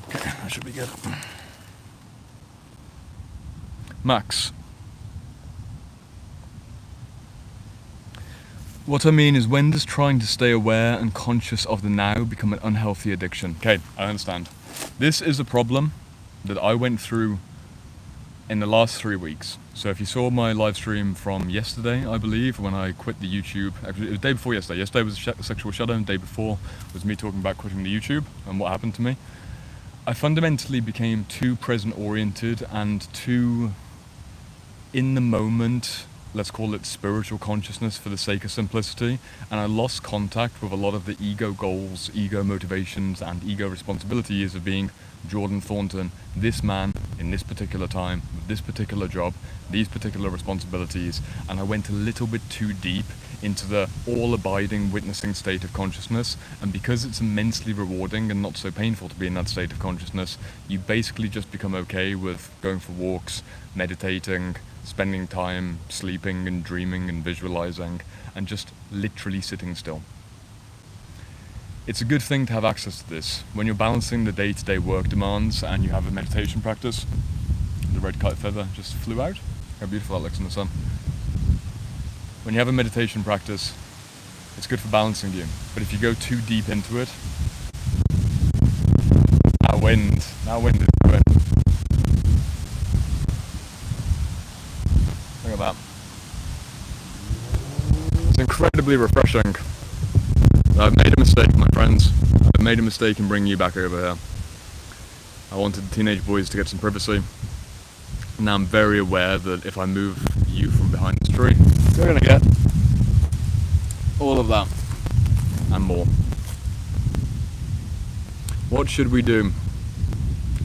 Okay, that should be good. Max. What I mean is, when does trying to stay aware and conscious of the now become an unhealthy addiction? Okay, I understand. This is a problem that I went through in the last 3 weeks. So if you saw my live stream from yesterday, I believe, when I quit the YouTube, actually it was the day before yesterday. Yesterday was a sexual shutdown, the day before was me talking about quitting the YouTube and what happened to me. I fundamentally became too present oriented and too in the moment, let's call it spiritual consciousness for the sake of simplicity, and I lost contact with a lot of the ego goals, ego motivations, and ego responsibilities of being Jordan Thornton, this man, in this particular time, with this particular job, these particular responsibilities, and I went a little bit too deep into the all-abiding, witnessing state of consciousness, and because it's immensely rewarding and not so painful to be in that state of consciousness, you basically just become okay with going for walks, meditating, spending time sleeping and dreaming and visualizing, and just literally sitting still. It's a good thing to have access to this. When you're balancing the day-to-day work demands and you have a meditation practice, the red kite feather just flew out. How beautiful that looks in the sun. When you have a meditation practice, it's good for balancing you. But if you go too deep into it, that wind is good. Look at that. It's incredibly refreshing. I've made a mistake, my friends. I've made a mistake in bringing you back over here. I wanted the teenage boys to get some privacy. Now I'm very aware that if I move you from behind this tree, you're gonna get all of that and more. What should we do?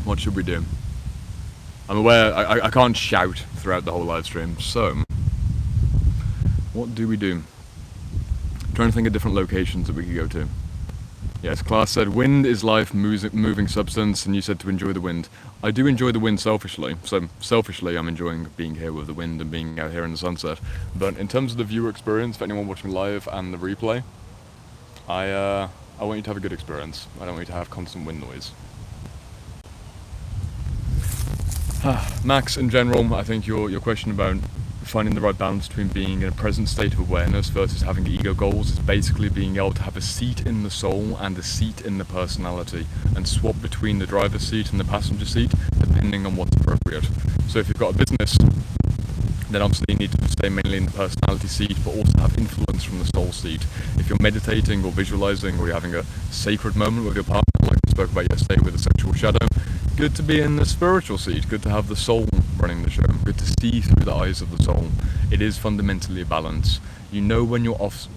What should we do? I'm aware I can't shout throughout the whole live stream, so what do we do? I'm trying to think of different locations that we could go to. Yes, Class said wind is life, moving substance, and you said to enjoy the wind. I do enjoy the wind selfishly, so selfishly I'm enjoying being here with the wind and being out here in the sunset. But in terms of the viewer experience, for anyone watching live and the replay, I want you to have a good experience. I don't want you to have constant wind noise. Max, in general, I think your question about finding the right balance between being in a present state of awareness versus having ego goals is basically being able to have a seat in the soul and a seat in the personality, and swap between the driver's seat and the passenger seat depending on what's appropriate. So if you've got a business, then obviously you need to stay mainly in the personality seat, but also have influence from the soul seat. If you're meditating or visualizing, or you're having a sacred moment with your partner, like we spoke about yesterday with the sexual shadow, good to be in the spiritual seat, good to have the soul running the show, good to see through the eyes of the soul. It is fundamentally a balance. You know when you're off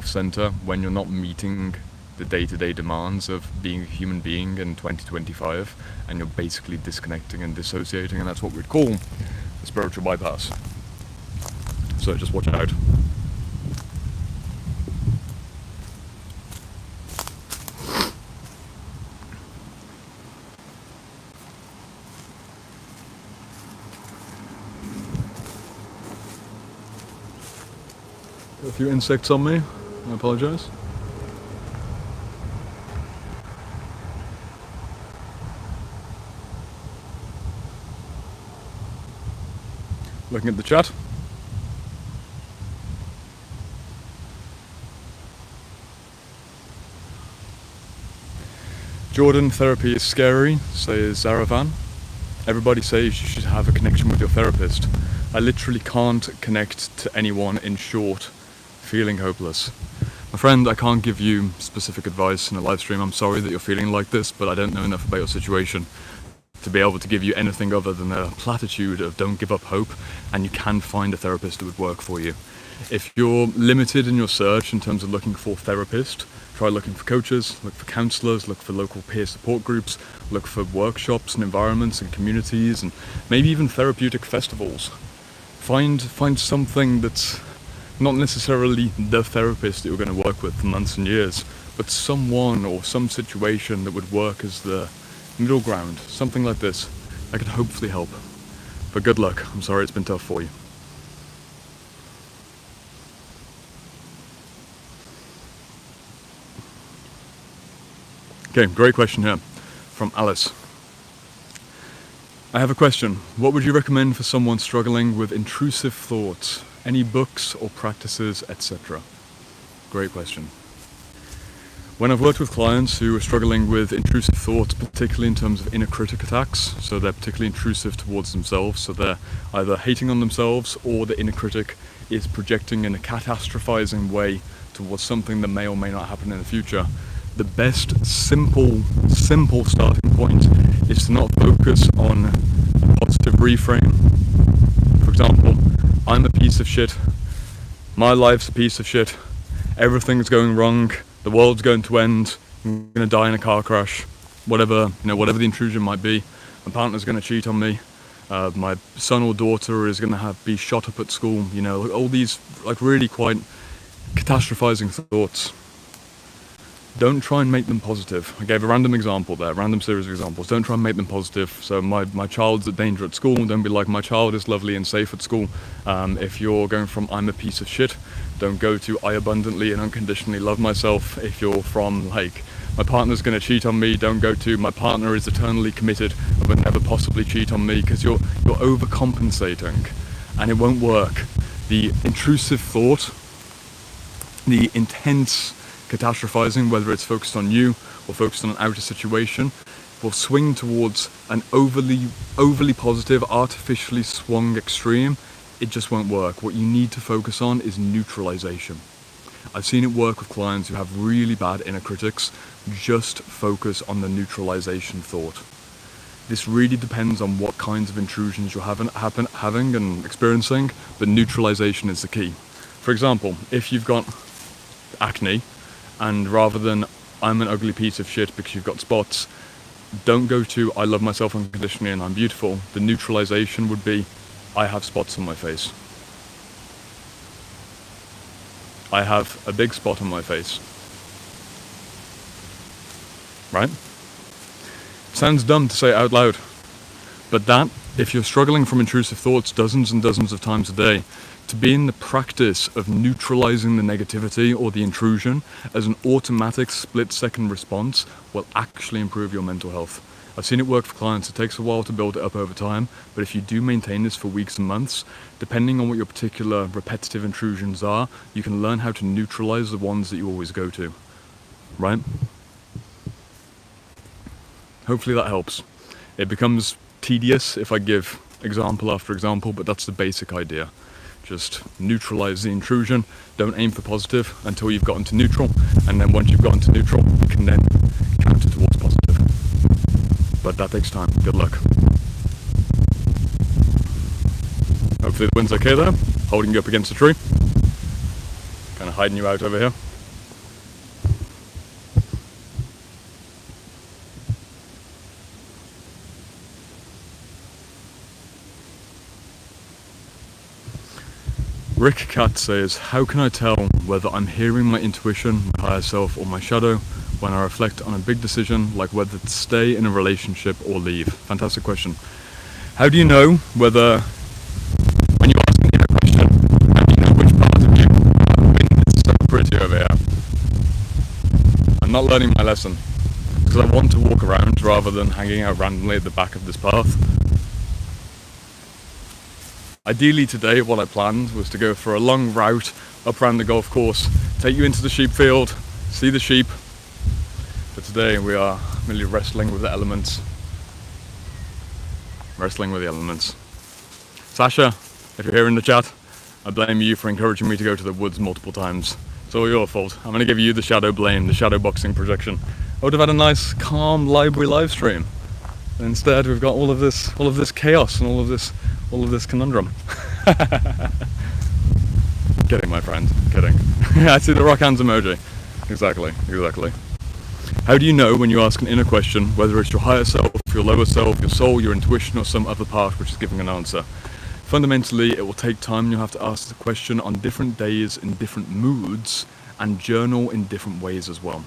center, when you're not meeting the day-to-day demands of being a human being in 2025, and you're basically disconnecting and dissociating, and that's what we'd call a spiritual bypass. So just watch out. A few insects on me, I apologize. Looking at the chat. Jordan, therapy is scary, says Zaravan. Everybody says you should have a connection with your therapist. I literally can't connect to anyone in short feeling hopeless. My friend, I can't give you specific advice in a live stream. I'm sorry that you're feeling like this, but I don't know enough about your situation to be able to give you anything other than a platitude of don't give up hope, and you can find a therapist that would work for you. If you're limited in your search in terms of looking for therapists, try looking for coaches, look for counsellors, look for local peer support groups, look for workshops and environments and communities, and maybe even therapeutic festivals. Find something that's not necessarily the therapist that you're going to work with for months and years, but someone or some situation that would work as the middle ground, something like this, that could hopefully help. But good luck. I'm sorry it's been tough for you. Okay, great question here from Alice. I have a question. What would you recommend for someone struggling with intrusive thoughts? Any books or practices, etc.? Great question. When I've worked with clients who are struggling with intrusive thoughts, particularly in terms of inner critic attacks, so they're particularly intrusive towards themselves, so they're either hating on themselves or the inner critic is projecting in a catastrophizing way towards something that may or may not happen in the future, the best simple starting point is to not focus on positive reframe. For example, I'm a piece of shit, my life's a piece of shit, everything's going wrong, the world's going to end, I'm going to die in a car crash, whatever the intrusion might be. My partner's going to cheat on me, my son or daughter is going to be shot up at school, all these really quite catastrophizing thoughts. Don't try and make them positive. I gave a random example there, random series of examples. Don't try and make them positive. So my child's at danger at school, don't be like, my child is lovely and safe at school. If you're going from I'm a piece of shit, don't go to I abundantly and unconditionally love myself. If you're from my partner's going to cheat on me, don't go to my partner is eternally committed and would never possibly cheat on me, because you're overcompensating and it won't work. The intrusive thought, the intense catastrophizing, whether it's focused on you or focused on an outer situation, will swing towards an overly positive, artificially swung extreme. It just won't work. What you need to focus on is neutralization. I've seen it work with clients who have really bad inner critics. Just focus on the neutralization thought. This really depends on what kinds of intrusions you're having and experiencing, but neutralization is the key. For example, if you've got acne, and rather than I'm an ugly piece of shit because you've got spots, don't go to I love myself unconditionally and I'm beautiful. The neutralization would be I have spots on my face. I have a big spot on my face. Right? Sounds dumb to say out loud, but that, if you're struggling from intrusive thoughts dozens and dozens of times a day, to be in the practice of neutralizing the negativity or the intrusion as an automatic split-second response will actually improve your mental health. I've seen it work for clients. It takes a while to build it up over time, but if you do maintain this for weeks and months, depending on what your particular repetitive intrusions are, you can learn how to neutralize the ones that you always go to. Right? Hopefully that helps. It becomes tedious if I give example after example, but that's the basic idea. Just neutralize the intrusion. Don't aim for positive until you've gotten to neutral, and then once you've gotten to neutral, you can then counter towards positive. But that takes time. Good luck. Hopefully the wind's okay there. Holding you up against a tree. Kind of hiding you out over here. Rick Cat says, how can I tell whether I'm hearing my intuition, my higher self, or my shadow when I reflect on a big decision like whether to stay in a relationship or leave? Fantastic question. How do you know whether, when you ask me that question, how do you know which part of you? The wind is so pretty over here. I'm not learning my lesson because I want to walk around rather than hanging out randomly at the back of this path. Ideally today what I planned was to go for a long route up around the golf course, take you into the sheep field, see the sheep, but today we are merely wrestling with the elements. Sasha, if you're here in the chat, I blame you for encouraging me to go to the woods multiple times. It's all your fault. I'm going to give you the shadow blame, the shadow boxing projection. I would have had a nice calm library live stream. And instead we've got all of this chaos and all of this conundrum. Kidding, my friend. Kidding. I see the rock hands emoji. Exactly. How do you know when you ask an inner question, whether it's your higher self, your lower self, your soul, your intuition, or some other part which is giving an answer? Fundamentally, it will take time. You'll have to ask the question on different days, in different moods, and journal in different ways as well.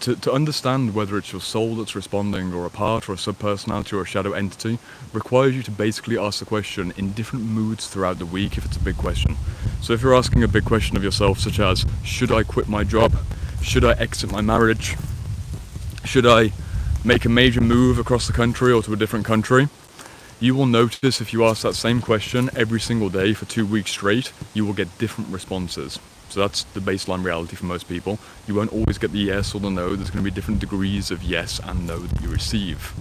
To understand whether it's your soul that's responding, or a part, or a subpersonality, or a shadow entity, requires you to basically ask the question in different moods throughout the week if it's a big question. So if you're asking a big question of yourself, such as, should I quit my job? Should I exit my marriage? Should I make a major move across the country or to a different country? You will notice if you ask that same question every single day for 2 weeks straight, you will get different responses. So that's the baseline reality for most people. You won't always get the yes or the no. There's going to be different degrees of yes and no that you receive.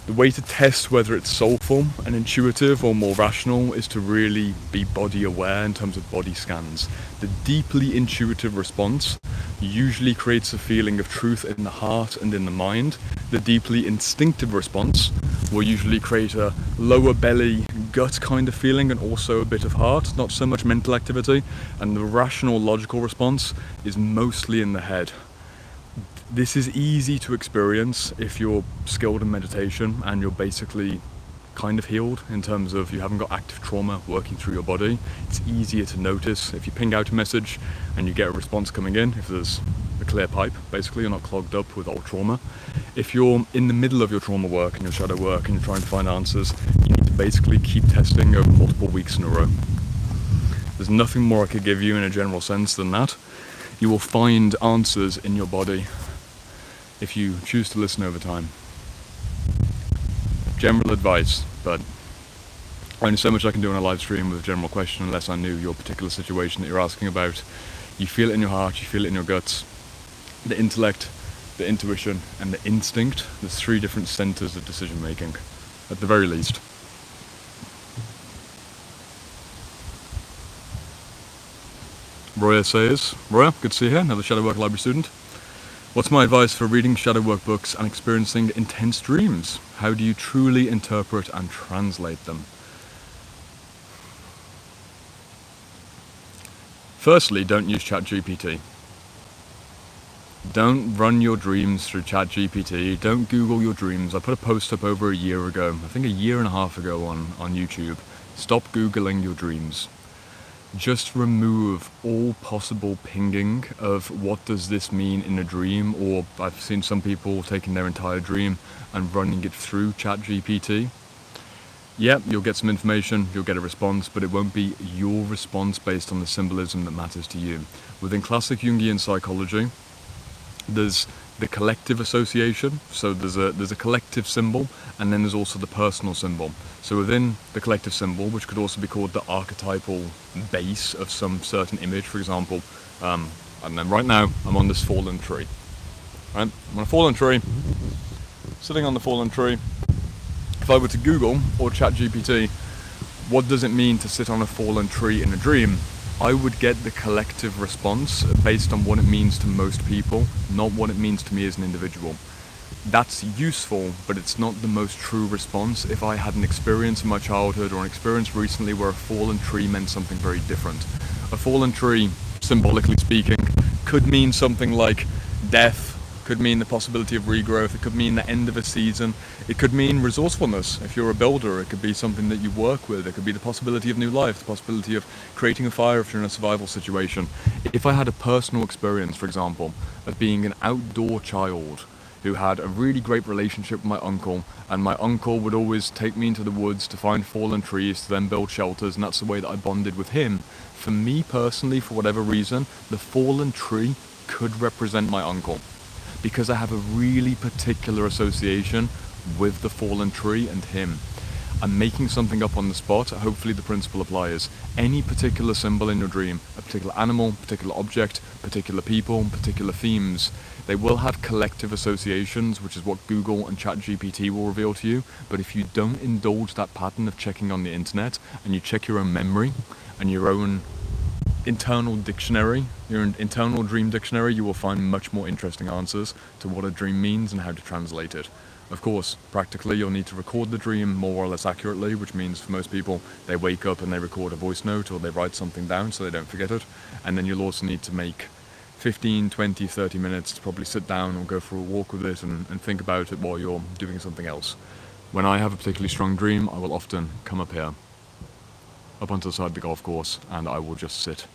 The way to test whether it's soulful and intuitive or more rational is to really be body aware in terms of body scans. The deeply intuitive response usually creates a feeling of truth in the heart and in the mind. The deeply instinctive response will usually create a lower belly, gut kind of feeling and also a bit of heart, not so much mental activity. And the rational, logical response is mostly in the head. This is easy to experience if you're skilled in meditation and you're basically kind of healed in terms of you haven't got active trauma working through your body. It's easier to notice if you ping out a message and you get a response coming in, if there's a clear pipe, basically you're not clogged up with old trauma. If you're in the middle of your trauma work and your shadow work and you're trying to find answers, you need to basically keep testing over multiple weeks in a row. There's nothing more I could give you in a general sense than that. You will find answers in your body if you choose to listen over time. General advice, but only so much I can do on a live stream with a general question unless I knew your particular situation that you're asking about. You feel it in your heart, you feel it in your guts. The intellect, the intuition, and the instinct, there's 3 different centers of decision making, at the very least. Roya says, Roya, good to see you here, another Shadow Work Library student. What's my advice for reading shadow work books and experiencing intense dreams? How do you truly interpret and translate them? Firstly, don't use ChatGPT. Don't run your dreams through ChatGPT. Don't Google your dreams. I put a post up over a year ago, I think a year and a half ago on YouTube. Stop Googling your dreams. Just remove all possible pinging of what does this mean in a dream, or I've seen some people taking their entire dream and running it through ChatGPT. Yep, you'll get some information, you'll get a response, but it won't be your response based on the symbolism that matters to you. Within classic Jungian psychology, there's the collective association, so there's a collective symbol, and then there's also the personal symbol. So within the collective symbol, which could also be called the archetypal base of some certain image, for example, and then right now I'm on this fallen tree. Right? I'm on a fallen tree, sitting on the fallen tree. If I were to Google or ChatGPT, what does it mean to sit on a fallen tree in a dream? I would get the collective response based on what it means to most people, not what it means to me as an individual. That's useful, but it's not the most true response if I had an experience in my childhood or an experience recently where a fallen tree meant something very different. A fallen tree, symbolically speaking, could mean something like death, could mean the possibility of regrowth, it could mean the end of a season, it could mean resourcefulness. If you're a builder, it could be something that you work with, it could be the possibility of new life, the possibility of creating a fire if you're in a survival situation. If I had a personal experience, for example, of being an outdoor child who had a really great relationship with my uncle, and my uncle would always take me into the woods to find fallen trees to then build shelters, and that's the way that I bonded with him. For me personally, for whatever reason, the fallen tree could represent my uncle, because I have a really particular association with the fallen tree and him. I'm making something up on the spot. Hopefully the principle applies. Any particular symbol in your dream, a particular animal, particular object, particular people, particular themes, they will have collective associations, which is what Google and ChatGPT will reveal to you. But if you don't indulge that pattern of checking on the internet, and you check your own memory and your own internal dictionary, your internal dream dictionary, you will find much more interesting answers to what a dream means and how to translate it. Of course, practically you'll need to record the dream more or less accurately, which means for most people they wake up and they record a voice note or they write something down so they don't forget it. And then you'll also need to make 15, 20, 30 minutes to probably sit down or go for a walk with it and think about it while you're doing something else. When I have a particularly strong dream, I will often come up here, up onto the side of the golf course, and I will just sit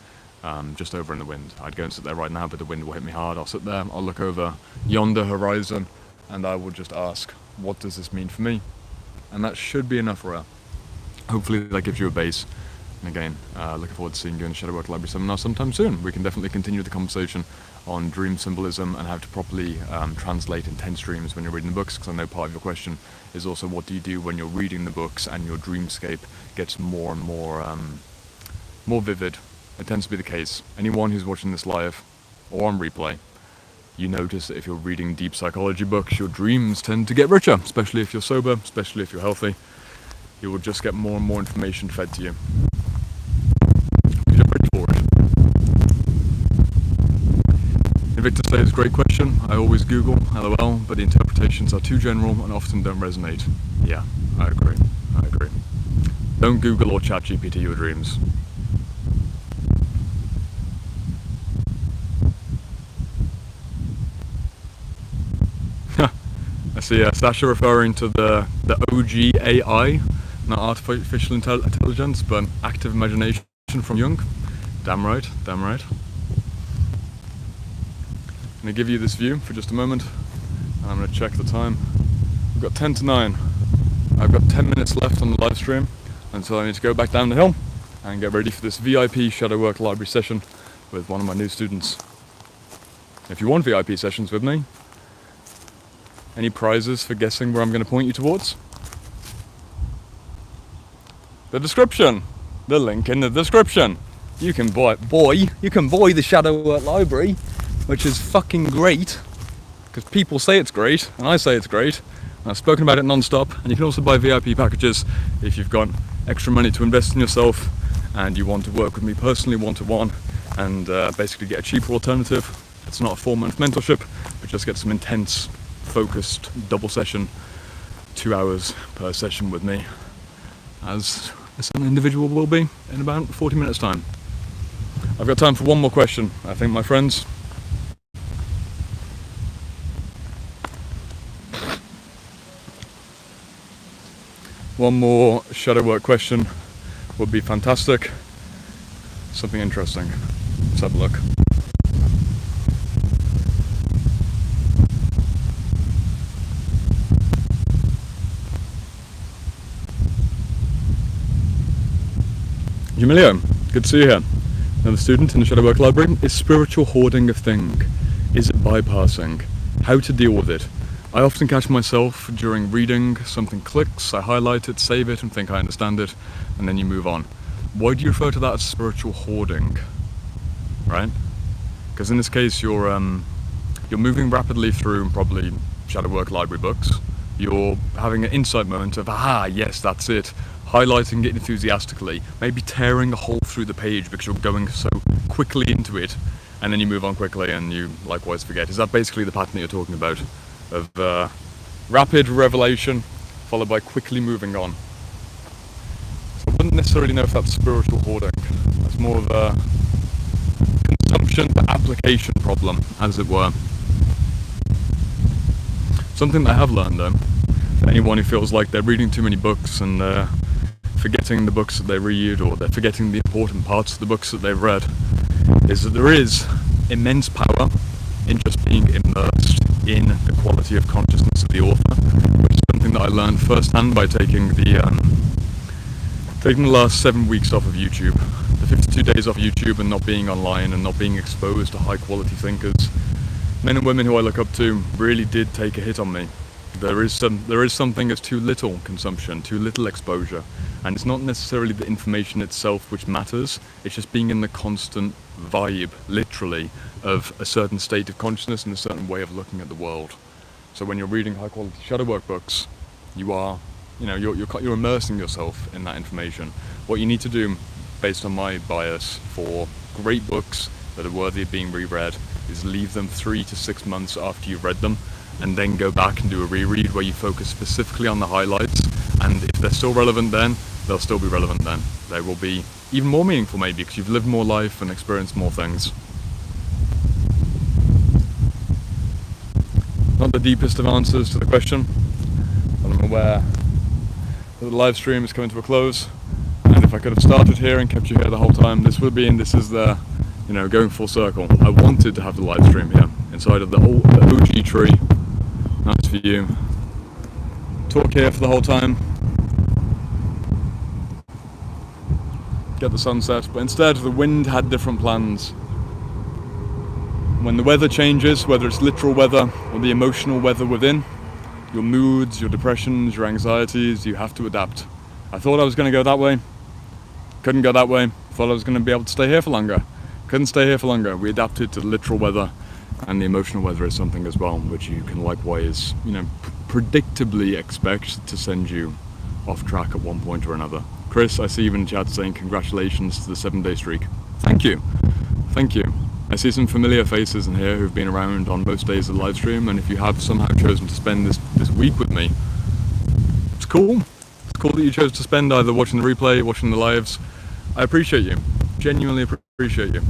just over in the wind. I'd go and sit there right now, but the wind will hit me hard. I'll sit there, I'll look over yonder horizon, and I will just ask, what does this mean for me? And that should be enough for her. Hopefully that gives you a base. And again, looking forward to seeing you in the Shadowwork Library seminar sometime soon. We can definitely continue the conversation on dream symbolism and how to properly translate intense dreams when you're reading the books, because I know part of your question is also what do you do when you're reading the books and your dreamscape gets more and more vivid. It tends to be the case. Anyone who's watching this live or on replay, you notice that if you're reading deep psychology books, your dreams tend to get richer, especially if you're sober, especially if you're healthy. You will just get more and more information fed to you. You're ready for it. Invictus says, great question. I always Google, LOL, but the interpretations are too general and often don't resonate. Yeah, I agree. Don't Google or ChatGPT your dreams. I see Sasha referring to the OG AI, not artificial intelligence, but active imagination from Jung. Damn right. I'm going to give you this view for just a moment, and I'm going to check the time. We've got 10 to 9. I've got 10 minutes left on the live stream until I need to go back down the hill and get ready for this VIP Shadowwork Library session with one of my new students. If you want VIP sessions with me, any prizes for guessing where I'm going to point you towards? The description! The link in the description! You can buy the Shadowwork Library, which is fucking great, because people say it's great, and I say it's great, and I've spoken about it non-stop. And you can also buy VIP packages if you've got extra money to invest in yourself, and you want to work with me personally one-to-one, and basically get a cheaper alternative. It's not a 4-month mentorship, but just get some intense focused double session, 2 hours per session with me, as an individual will be in about 40 minutes time. I've got time for one more question, I think, my friends. One more Shadowwork question would be fantastic. Something interesting. Let's have a look. Jamilio, good to see you here. Another student in the Shadowwork Library. Is spiritual hoarding a thing? Is it bypassing? How to deal with it? I often catch myself during reading, something clicks, I highlight it, save it, and think I understand it, and then you move on. Why do you refer to that as spiritual hoarding? Right? Because in this case, you're moving rapidly through probably Shadowwork Library books. You're having an insight moment of, aha, yes, that's it. Highlighting it enthusiastically, maybe tearing a hole through the page because you're going so quickly into it, and then you move on quickly and you likewise forget. Is that basically the pattern that you're talking about? Of rapid revelation followed by quickly moving on. So I wouldn't necessarily know if that's spiritual hoarding. That's more of a consumption to application problem, as it were. Something that I have learned though, for anyone who feels like they're reading too many books and forgetting the books that they read, or they're forgetting the important parts of the books that they've read, is that there is immense power in just being immersed in the quality of consciousness of the author, which is something that I learned firsthand by taking the last 7 weeks off of YouTube, the 52 days off YouTube, and not being online and not being exposed to high quality thinkers. Men and women who I look up to really did take a hit on me. There is something as too little consumption, too little exposure, and it's not necessarily the information itself which matters, it's just being in the constant vibe, literally, of a certain state of consciousness and a certain way of looking at the world. So when you're reading high quality Shadowwork books, you're immersing yourself in that information. What you need to do, based on my bias, for great books that are worthy of being reread, is leave them 3 to 6 months after you've read them, and then go back and do a reread where you focus specifically on the highlights, and if they're still relevant then, they'll still be relevant then. They will be even more meaningful maybe because you've lived more life and experienced more things. Not the deepest of answers to the question, but I'm aware that the live stream is coming to a close, and if I could have started here and kept you here the whole time, this is the, going full circle. I wanted to have the live stream here, inside of the OG tree. Nice view. Talk here for the whole time. Get the sunset, but instead the wind had different plans. When the weather changes, whether it's literal weather or the emotional weather within, your moods, your depressions, your anxieties, you have to adapt. I thought I was going to go that way, couldn't go that way. Thought I was going to be able to stay here for longer, couldn't stay here for longer. We adapted to the literal weather, and the emotional weather is something as well, which you can likewise, predictably expect to send you off track at one point or another. Chris, I see you in the chat saying congratulations to the 7-day streak. Thank you. Thank you. I see some familiar faces in here who've been around on most days of the live stream, and if you have somehow chosen to spend this week with me, it's cool. It's cool that you chose to spend either watching the replay, watching the lives. I appreciate you. Genuinely appreciate you.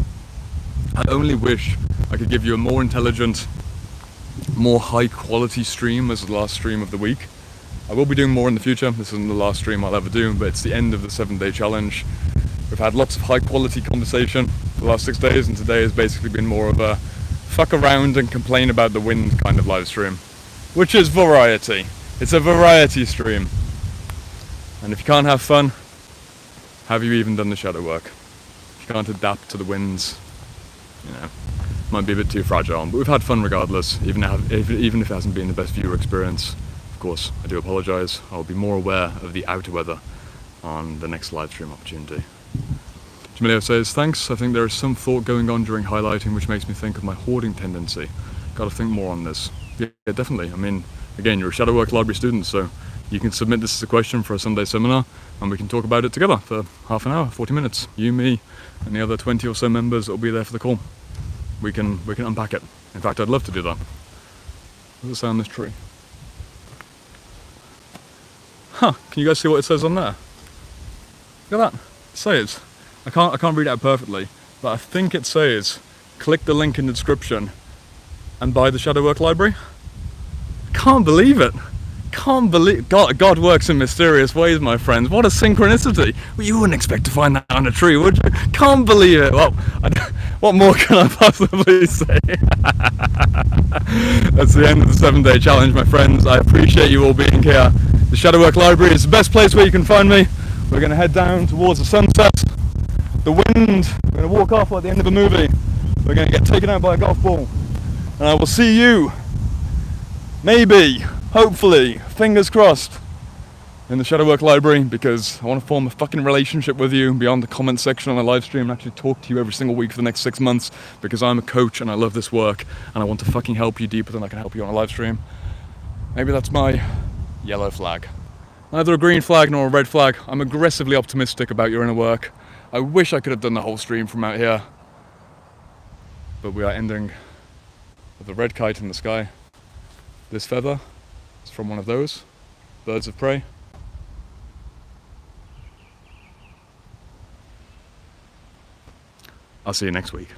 I only wish I could give you a more intelligent, more high quality stream as the last stream of the week. I will be doing more in the future. This isn't the last stream I'll ever do, but it's the end of the 7-day challenge. We've had lots of high quality conversation for the last 6 days, and today has basically been more of a fuck around and complain about the wind kind of live stream, which is variety. It's a variety stream. And if you can't have fun, have you even done the shadow work? If you can't adapt to the winds, might be a bit too fragile, but we've had fun regardless, even if it hasn't been the best viewer experience. Of course, I do apologise. I'll be more aware of the outer weather on the next live stream opportunity. Jamilio says, thanks, I think there is some thought going on during highlighting which makes me think of my hoarding tendency. Gotta think more on this. Yeah, definitely. I mean, again, you're a Shadowwork Library student, so you can submit this as a question for a Sunday seminar, and we can talk about it together for half an hour, 40 minutes. You, me, and the other 20 or so members that will be there for the call. We can unpack it. In fact, I'd love to do that. What does it say on this tree? Huh, can you guys see what it says on there? Look at that. It says, I can't read it out perfectly, but I think it says, click the link in the description and buy the Shadowwork Library. Can't believe it. Can't believe, God works in mysterious ways, my friends. What a synchronicity. Well, you wouldn't expect to find that on a tree, would you? Can't believe it. Well, what more can I possibly say? That's the end of the 7-day challenge, my friends. I appreciate you all being here. The Shadowwork Library is the best place where you can find me. We're going to head down towards the sunset. The wind, we're going to walk off like the end of a movie. We're going to get taken out by a golf ball. And I will see you, maybe, hopefully, fingers crossed, in the Shadowwork Library, because I want to form a fucking relationship with you beyond the comment section on a live stream and actually talk to you every single week for the next 6 months, because I'm a coach and I love this work and I want to fucking help you deeper than I can help you on a live stream. Maybe that's my yellow flag. Neither a green flag nor a red flag. I'm aggressively optimistic about your inner work. I wish I could have done the whole stream from out here, but we are ending with a red kite in the sky. This feather is from one of those birds of prey. I'll see you next week.